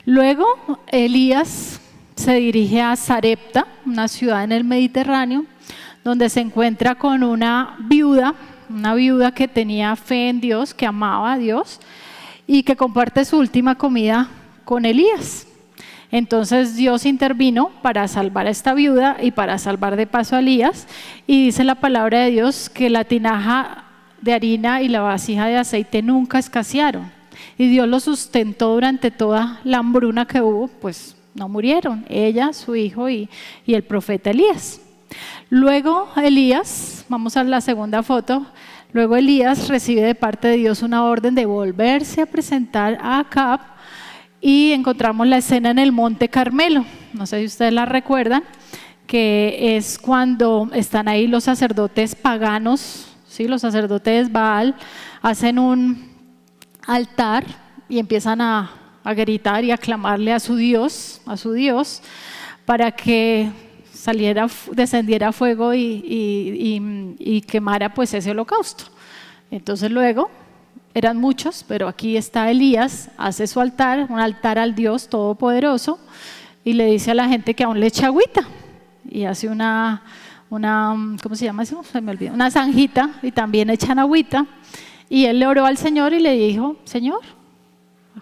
Luego Elías se dirige a Sarepta, una ciudad en el Mediterráneo, donde se encuentra con una viuda que tenía fe en Dios, que amaba a Dios y que comparte su última comida con Elías. Entonces Dios intervino para salvar a esta viuda y para salvar de paso a Elías, y dice la palabra de Dios que la tinaja de harina y la vasija de aceite nunca escasearon, y Dios los sustentó durante toda la hambruna que hubo, pues no murieron, ella, su hijo y el profeta Elías. Luego Elías, vamos a la segunda foto, luego Elías recibe de parte de Dios una orden de volverse a presentar a Acab, y encontramos la escena en el Monte Carmelo. No sé si ustedes la recuerdan, que es cuando están ahí los sacerdotes paganos, ¿sí? Los sacerdotes Baal hacen un altar y empiezan a gritar y a clamarle a su Dios, para que descendiera fuego y quemara pues ese holocausto. Entonces luego eran muchos, pero aquí está Elías, hace su altar, un altar al Dios Todopoderoso, y le dice a la gente que aún le eche agüita, y hace una ¿cómo se llama eso? Se me olvidó, una zanjita, y también echan agüita, y él le oró al Señor y le dijo: Señor,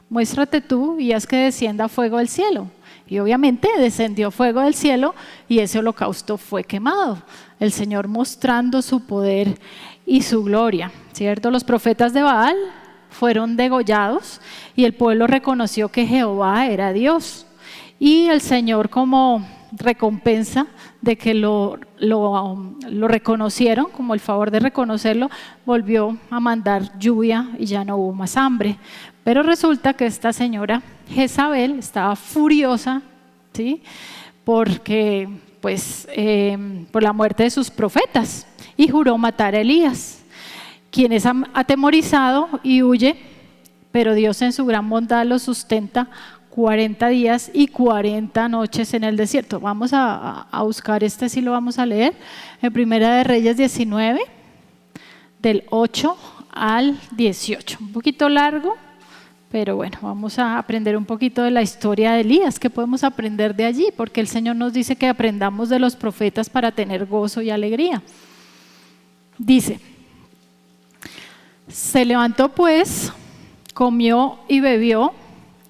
muéstrate tú y haz que descienda fuego del cielo. Y obviamente descendió fuego del cielo y ese holocausto fue quemado, el Señor mostrando su poder y su gloria, ¿cierto? Los profetas de Baal fueron degollados y el pueblo reconoció que Jehová era Dios, y el Señor, como recompensa de que lo reconocieron, como el favor de reconocerlo, volvió a mandar lluvia y ya no hubo más hambre. Pero resulta que esta señora Jezabel estaba furiosa, ¿sí? Porque pues por la muerte de sus profetas, y juró matar a Elías, quien es atemorizado y huye, pero Dios en su gran bondad lo sustenta 40 días y 40 noches en el desierto. Vamos a buscar sí lo vamos a leer en Primera de Reyes 19, del 8 al 18, un poquito largo, pero bueno, vamos a aprender un poquito de la historia de Elías. ¿Qué podemos aprender de allí? Porque el Señor nos dice que aprendamos de los profetas para tener gozo y alegría. Dice: se levantó pues, comió y bebió,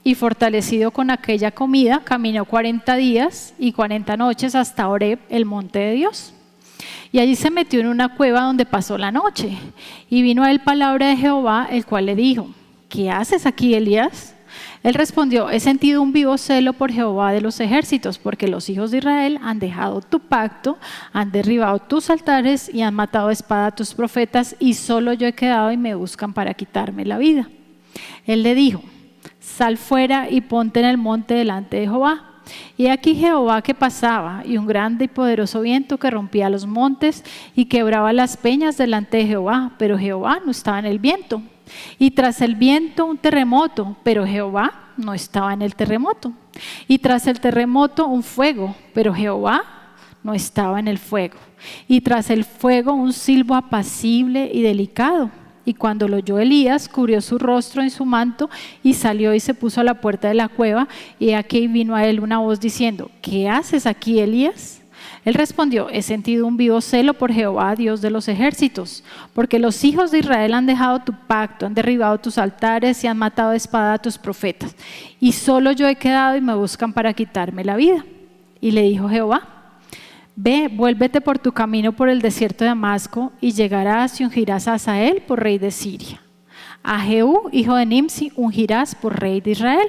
y fortalecido con aquella comida, caminó 40 días y 40 noches hasta Horeb, el monte de Dios. Y allí se metió en una cueva donde pasó la noche. Y vino a él palabra de Jehová, el cual le dijo: ¿qué haces aquí, Elías? Él respondió: he sentido un vivo celo por Jehová de los ejércitos, porque los hijos de Israel han dejado tu pacto, han derribado tus altares y han matado a espada a tus profetas, y solo yo he quedado y me buscan para quitarme la vida. Él le dijo: sal fuera y ponte en el monte delante de Jehová. Y aquí Jehová que pasaba, y un grande y poderoso viento que rompía los montes y quebraba las peñas delante de Jehová, pero Jehová no estaba en el viento. Y tras el viento un terremoto, pero Jehová no estaba en el terremoto. Y tras el terremoto un fuego, pero Jehová no estaba en el fuego. Y tras el fuego un silbo apacible y delicado. Y cuando lo oyó Elías, cubrió su rostro en su manto y salió y se puso a la puerta de la cueva. Y aquí vino a él una voz diciendo: ¿qué haces aquí, Elías? Él respondió: he sentido un vivo celo por Jehová, Dios de los ejércitos, porque los hijos de Israel han dejado tu pacto, han derribado tus altares y han matado a espada a tus profetas. Y solo yo he quedado y me buscan para quitarme la vida. Y le dijo Jehová: ve, vuélvete por tu camino por el desierto de Damasco, y llegarás y ungirás a Hazael por rey de Siria. A Jehú, hijo de Nimsi, ungirás por rey de Israel.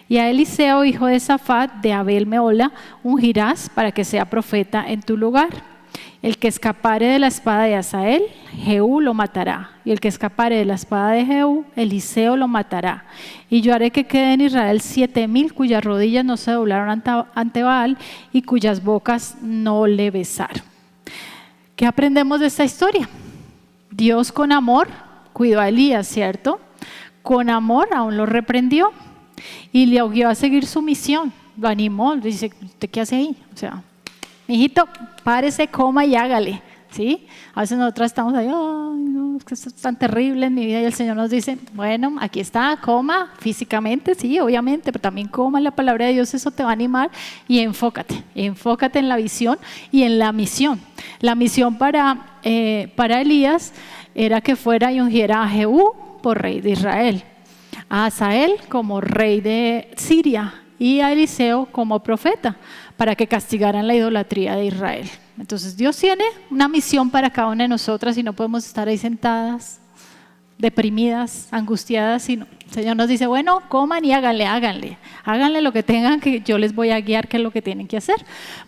Y a Eliseo, hijo de Safat, de Abel Mehola, ungirás para que sea profeta en tu lugar. El que escapare de la espada de Hazael, Jehú lo matará. Y el que escapare de la espada de Jehú, Eliseo lo matará. Y yo haré que quede en Israel 7,000 cuyas rodillas no se doblaron ante Baal y cuyas bocas no le besaron. ¿Qué aprendemos de esta historia? Dios con amor cuidó a Elías, ¿cierto? Con amor aún lo reprendió y le guió a seguir su misión. Lo animó, le dice: ¿usted qué hace ahí? O sea, mijito, párese, coma y hágale, ¿sí? A veces nosotros estamos ahí: ay, no, es que esto es tan terrible en mi vida, y el Señor nos dice: bueno, aquí está, coma físicamente, sí, obviamente, pero también coma la palabra de Dios, eso te va a animar, y enfócate en la visión y en la misión. La misión para Elías era que fuera y ungiera a Jehú por rey de Israel, a Hazael como rey de Siria y a Eliseo como profeta para que castigaran la idolatría de Israel. Entonces Dios tiene una misión para cada una de nosotras y no podemos estar ahí sentadas, deprimidas, angustiadas, sino el Señor nos dice, bueno, coman y háganle lo que tengan, que yo les voy a guiar qué es lo que tienen que hacer.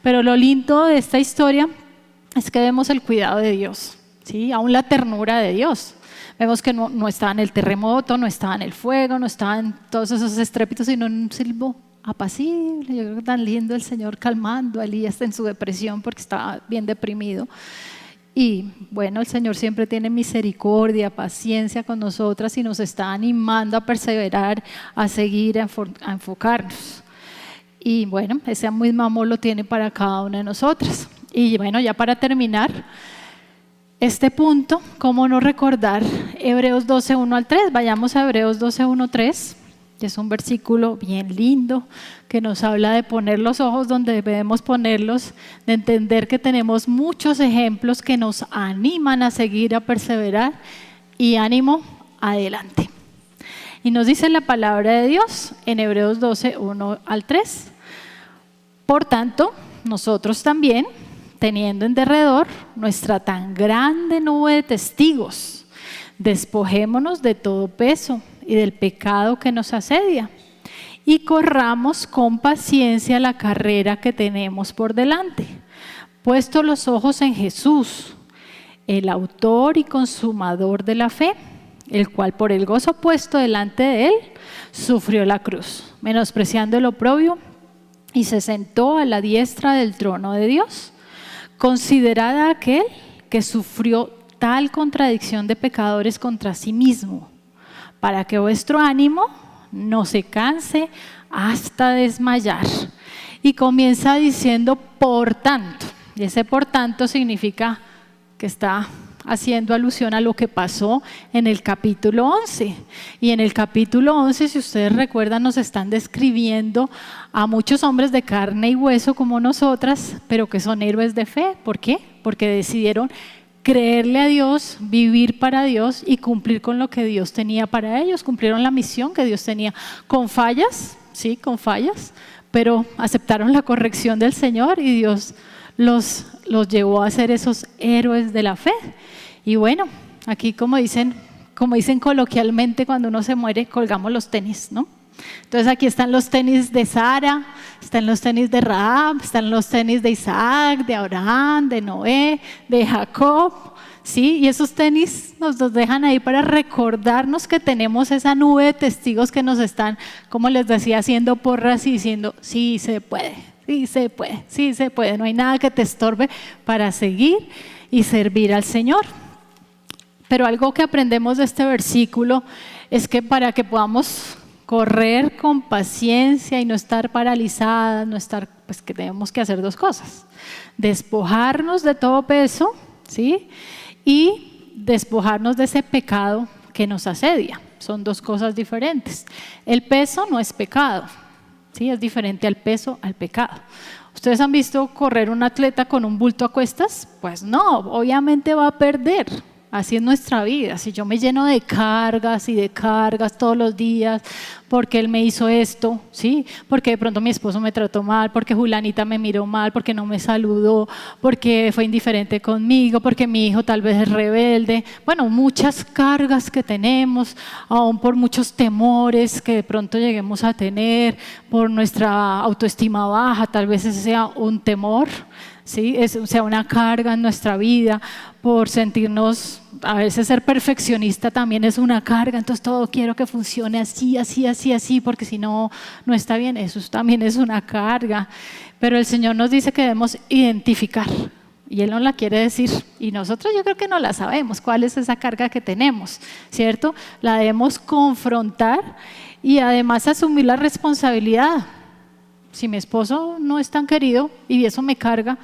Pero lo lindo de esta historia es que vemos el cuidado de Dios, ¿sí? Aún la ternura de Dios. Vemos que no estaba en el terremoto, no estaba en el fuego, no estaba en todos esos estrépitos, sino en un silbo apacible. Yo creo que tan lindo el Señor calmando a Elías en su depresión porque estaba bien deprimido. Y bueno, el Señor siempre tiene misericordia, paciencia con nosotras y nos está animando a perseverar, a seguir, a enfocarnos. Y bueno, ese mismo amor lo tiene para cada una de nosotras. Y bueno, ya para terminar este punto, ¿cómo no recordar Hebreos 12, 1 al 3? Vayamos a Hebreos 12, 1, 3, que es un versículo bien lindo que nos habla de poner los ojos donde debemos ponerlos, de entender que tenemos muchos ejemplos que nos animan a seguir, a perseverar y ánimo, adelante. Y nos dice la palabra de Dios en Hebreos 12, 1 al 3. Por tanto, nosotros también, teniendo en derredor nuestra tan grande nube de testigos, despojémonos de todo peso y del pecado que nos asedia y corramos con paciencia la carrera que tenemos por delante, puesto los ojos en Jesús, el autor y consumador de la fe, el cual por el gozo puesto delante de él sufrió la cruz, menospreciando el oprobio, y se sentó a la diestra del trono de Dios. Considerad a aquel que sufrió tal contradicción de pecadores contra sí mismo, para que vuestro ánimo no se canse hasta desmayar. Y comienza diciendo por tanto, y ese por tanto significa que está haciendo alusión a lo que pasó en el capítulo 11. Y en el capítulo 11, si ustedes recuerdan, nos están describiendo a muchos hombres de carne y hueso como nosotras, pero que son héroes de fe. ¿Por qué? Porque decidieron creerle a Dios, vivir para Dios y cumplir con lo que Dios tenía para ellos. Cumplieron la misión que Dios tenía, con fallas, sí, con fallas, pero aceptaron la corrección del Señor y Dios los llevó a ser esos héroes de la fe. Y bueno, aquí como dicen coloquialmente, cuando uno se muere, colgamos los tenis, ¿no? Entonces aquí están los tenis de Sara, están los tenis de Rahab, están los tenis de Isaac, de Abraham, de Noé, de Jacob, ¿sí? Y esos tenis nos dejan ahí para recordarnos que tenemos esa nube de testigos que nos están, como les decía, haciendo porras y diciendo, sí se puede, sí se puede, sí se puede. No hay nada que te estorbe para seguir y servir al Señor. Pero algo que aprendemos de este versículo es que para que podamos correr con paciencia y no estar paralizadas, pues que tenemos que hacer dos cosas: despojarnos de todo peso, ¿sí? Y despojarnos de ese pecado que nos asedia. Son dos cosas diferentes. El peso no es pecado, ¿sí? Es diferente al peso al pecado. ¿Ustedes han visto correr un atleta con un bulto a cuestas? Pues no, obviamente va a perder. Así es nuestra vida. Si yo me lleno de cargas y de cargas todos los días, porque él me hizo esto, ¿sí? Porque de pronto mi esposo me trató mal, porque Julanita me miró mal, porque no me saludó, porque fue indiferente conmigo, porque mi hijo tal vez es rebelde. Bueno, muchas cargas que tenemos, aún por muchos temores que de pronto lleguemos a tener, por nuestra autoestima baja, tal vez ese sea un temor, ¿sí? Sea una carga en nuestra vida, por sentirnos, a veces ser perfeccionista también es una carga, entonces todo quiero que funcione así, así, así, así, porque si no, no está bien. Eso también es una carga, pero el Señor nos dice que debemos identificar, y Él nos la quiere decir, y nosotros yo creo que no la sabemos, cuál es esa carga que tenemos, ¿cierto? La debemos confrontar y además asumir la responsabilidad. Si mi esposo no es tan querido y eso me carga,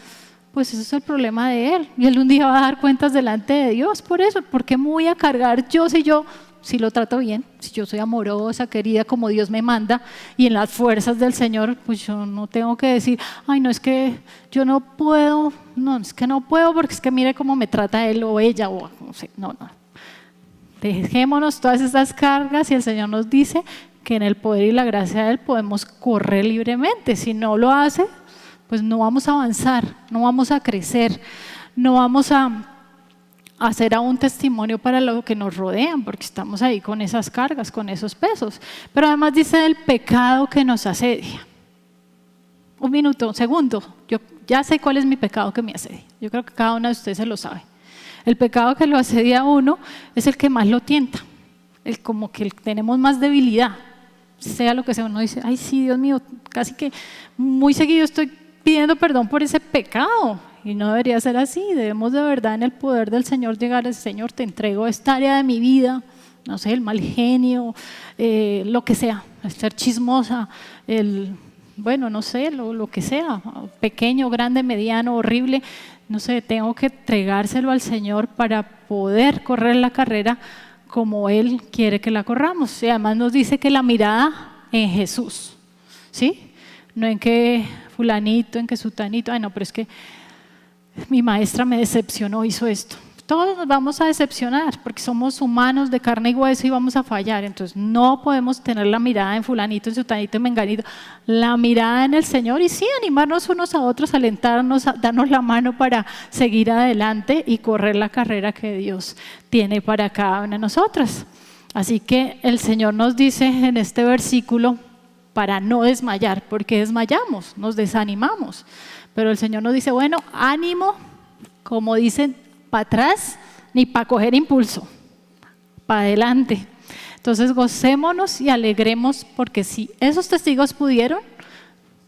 pues eso es el problema de él. Y él un día va a dar cuentas delante de Dios por eso. ¿Por qué me voy a cargar yo si lo trato bien? Si yo soy amorosa, querida, como Dios me manda, y en las fuerzas del Señor, pues yo no tengo que decir, ay, no, es que yo no puedo, no, es que no puedo porque es que mire cómo me trata él o ella, o no sé, no. Dejémonos todas esas cargas y el Señor nos dice que en el poder y la gracia de Él podemos correr libremente. Si no lo hace, pues no vamos a avanzar, no vamos a crecer, no vamos a hacer aún testimonio para lo que nos rodean, porque estamos ahí con esas cargas, con esos pesos. Pero además dice del pecado que nos asedia. Un minuto, un segundo, yo ya sé cuál es mi pecado que me asedia. Yo creo que cada uno de ustedes se lo sabe. El pecado que lo asedia a uno es el que más lo tienta, como que tenemos más debilidad, sea lo que sea. Uno dice, ay sí, Dios mío, casi que muy seguido estoy pidiendo perdón por ese pecado. Y no debería ser así. Debemos de verdad en el poder del Señor llegar al Señor, te entrego esta área de mi vida, no sé, el mal genio, lo que sea, el ser chismosa, bueno, no sé, lo que sea, pequeño, grande, mediano, horrible, no sé, tengo que entregárselo al Señor para poder correr la carrera como Él quiere que la corramos. Y además nos dice que la mirada en Jesús, ¿sí? No en que fulanito, en que sutanito, ay no, pero es que mi maestra me decepcionó, hizo esto. Todos nos vamos a decepcionar porque somos humanos de carne y hueso y vamos a fallar. Entonces no podemos tener la mirada en fulanito, en sutanito, en menganito. La mirada en el Señor y sí, animarnos unos a otros, alentarnos, darnos la mano para seguir adelante y correr la carrera que Dios tiene para cada una de nosotras. Así que el Señor nos dice en este versículo para no desmayar, porque desmayamos, nos desanimamos. Pero el Señor nos dice, bueno, ánimo, como dicen, para atrás ni para coger impulso, para adelante. Entonces gocémonos y alegremos, porque si esos testigos pudieron,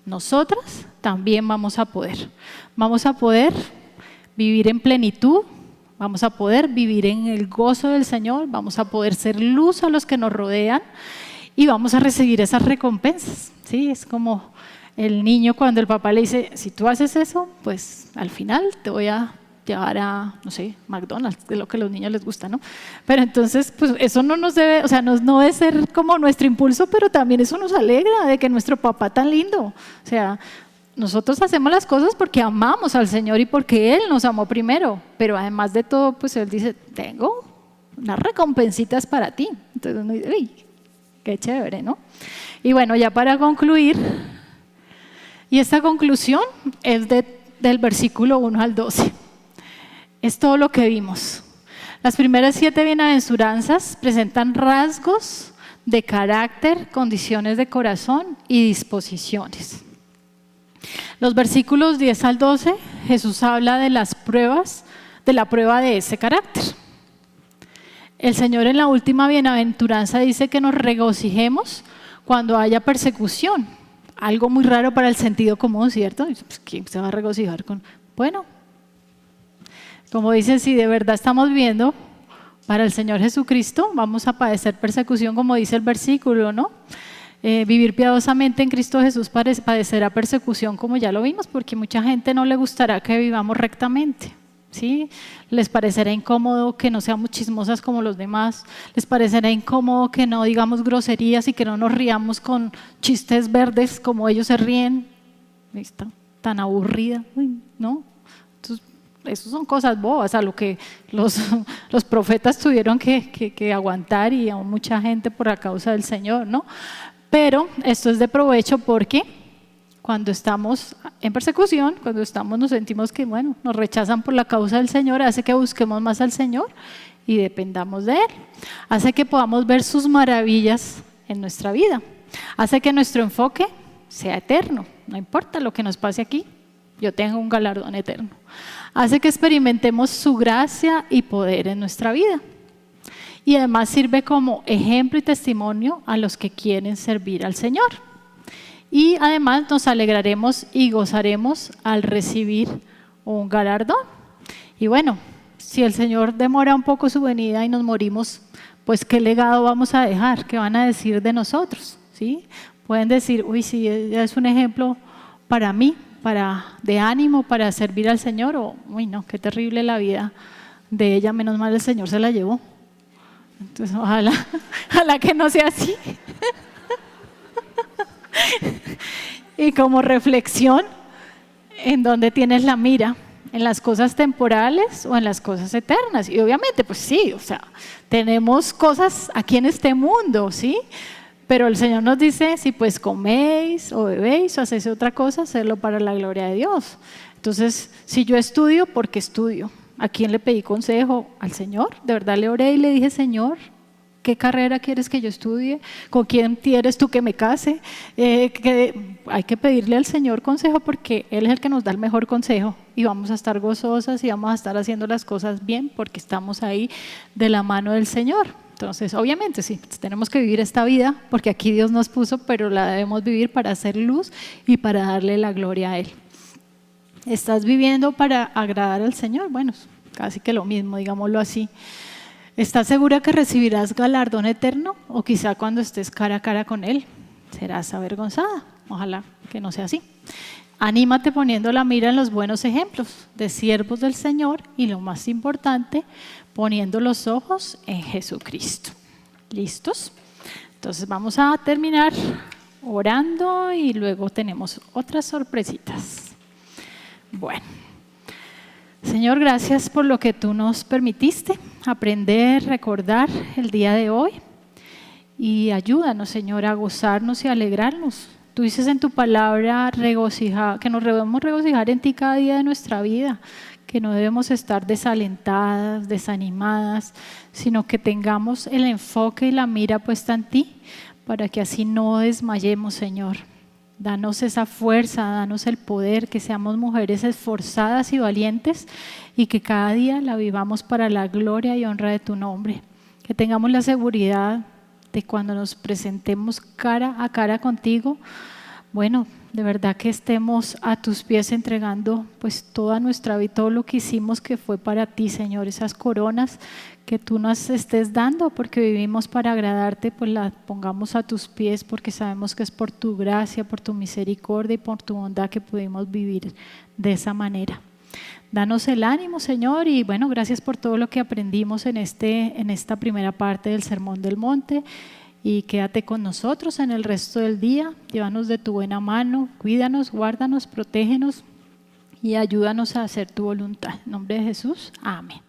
nosotras también vamos a poder. Vamos a poder vivir en plenitud, vamos a poder vivir en el gozo del Señor, vamos a poder ser luz a los que nos rodean y vamos a recibir esas recompensas. ¿Sí? Es como el niño cuando el papá le dice, si tú haces eso, pues al final te voy a llevar a, no sé, McDonald's, de lo que a los niños les gusta, ¿no? Pero entonces, pues eso no nos debe, o sea, no debe ser como nuestro impulso, pero también eso nos alegra de que nuestro papá tan lindo, o sea, nosotros hacemos las cosas porque amamos al Señor y porque Él nos amó primero, pero además de todo, pues Él dice, tengo unas recompensitas para ti. Entonces uno dice, uy, qué chévere, ¿no? Y bueno, ya para concluir, y esta conclusión es del versículo 1 al 12. Es todo lo que vimos. Las primeras 7 bienaventuranzas presentan rasgos de carácter, condiciones de corazón y disposiciones. Los versículos 10 al 12, Jesús habla de las pruebas, de la prueba de ese carácter. El Señor en la última bienaventuranza dice que nos regocijemos cuando haya persecución. Algo muy raro para el sentido común, ¿cierto? Pues, ¿quién se va a regocijar con? Bueno, como dicen, si de verdad estamos viviendo para el Señor Jesucristo, vamos a padecer persecución, como dice el versículo, ¿no? Vivir piadosamente en Cristo Jesús padecerá persecución, como ya lo vimos, porque mucha gente no le gustará que vivamos rectamente, ¿sí? Les parecerá incómodo que no seamos chismosas como los demás, les parecerá incómodo que no digamos groserías y que no nos riamos con chistes verdes como ellos se ríen. Está tan aburrida, ¿no? Entonces, eso son cosas bobas a lo que los profetas tuvieron que aguantar y aún mucha gente por la causa del Señor, ¿no? Pero esto es de provecho porque cuando estamos en persecución, cuando nos sentimos que, bueno, nos rechazan por la causa del Señor, hace que busquemos más al Señor y dependamos de Él. Hace que podamos ver sus maravillas en nuestra vida. Hace que nuestro enfoque sea eterno. No importa lo que nos pase aquí, yo tengo un galardón eterno. Hace que experimentemos su gracia y poder en nuestra vida. Y además sirve como ejemplo y testimonio a los que quieren servir al Señor. Y además nos alegraremos y gozaremos al recibir un galardón. Y bueno, si el Señor demora un poco su venida y nos morimos, pues ¿qué legado vamos a dejar? ¿Qué van a decir de nosotros? ¿Sí? Pueden decir, uy, sí, ella es un ejemplo para mí, de ánimo, para servir al Señor, o uy, no, qué terrible la vida de ella, menos mal el Señor se la llevó. Entonces, ojalá que no sea así. Y como reflexión, ¿en dónde tienes la mira? ¿En las cosas temporales o en las cosas eternas? Y obviamente, pues sí, o sea, tenemos cosas aquí en este mundo, ¿sí? Pero el Señor nos dice, si pues coméis o bebéis o hacéis otra cosa, hacerlo para la gloria de Dios. Entonces, si yo estudio, ¿por qué estudio? ¿A quién le pedí consejo? Al Señor. De verdad le oré y le dije, Señor, ¿qué carrera quieres que yo estudie? ¿Con quién quieres tú que me case? Hay que pedirle al Señor consejo porque Él es el que nos da el mejor consejo y vamos a estar gozosas y vamos a estar haciendo las cosas bien porque estamos ahí de la mano del Señor. Entonces, obviamente, sí, tenemos que vivir esta vida porque aquí Dios nos puso, pero la debemos vivir para hacer luz y para darle la gloria a Él. ¿Estás viviendo para agradar al Señor? Bueno, casi que lo mismo, digámoslo así. ¿Estás segura que recibirás galardón eterno? O quizá cuando estés cara a cara con Él, serás avergonzada. Ojalá que no sea así. Anímate poniendo la mira en los buenos ejemplos de siervos del Señor y lo más importante, poniendo los ojos en Jesucristo. ¿Listos? Entonces vamos a terminar orando y luego tenemos otras sorpresitas. Bueno, Señor, gracias por lo que tú nos permitiste aprender, recordar el día de hoy y ayúdanos, Señor, a gozarnos y alegrarnos. Tú dices en tu palabra que nos debemos regocijar en ti cada día de nuestra vida, que no debemos estar desalentadas, desanimadas, sino que tengamos el enfoque y la mira puesta en ti para que así no desmayemos, Señor. Danos esa fuerza, danos el poder, que seamos mujeres esforzadas y valientes y que cada día la vivamos para la gloria y honra de tu nombre. Que tengamos la seguridad de cuando nos presentemos cara a cara contigo, bueno, de verdad que estemos a tus pies entregando pues toda nuestra vida, todo lo que hicimos que fue para ti, Señor, esas coronas que tú nos estés dando porque vivimos para agradarte, pues las pongamos a tus pies porque sabemos que es por tu gracia, por tu misericordia y por tu bondad que pudimos vivir de esa manera. Danos el ánimo, Señor, y bueno, gracias por todo lo que aprendimos en esta primera parte del Sermón del Monte. Y quédate con nosotros en el resto del día, llévanos de tu buena mano, cuídanos, guárdanos, protégenos y ayúdanos a hacer tu voluntad. En nombre de Jesús, amén.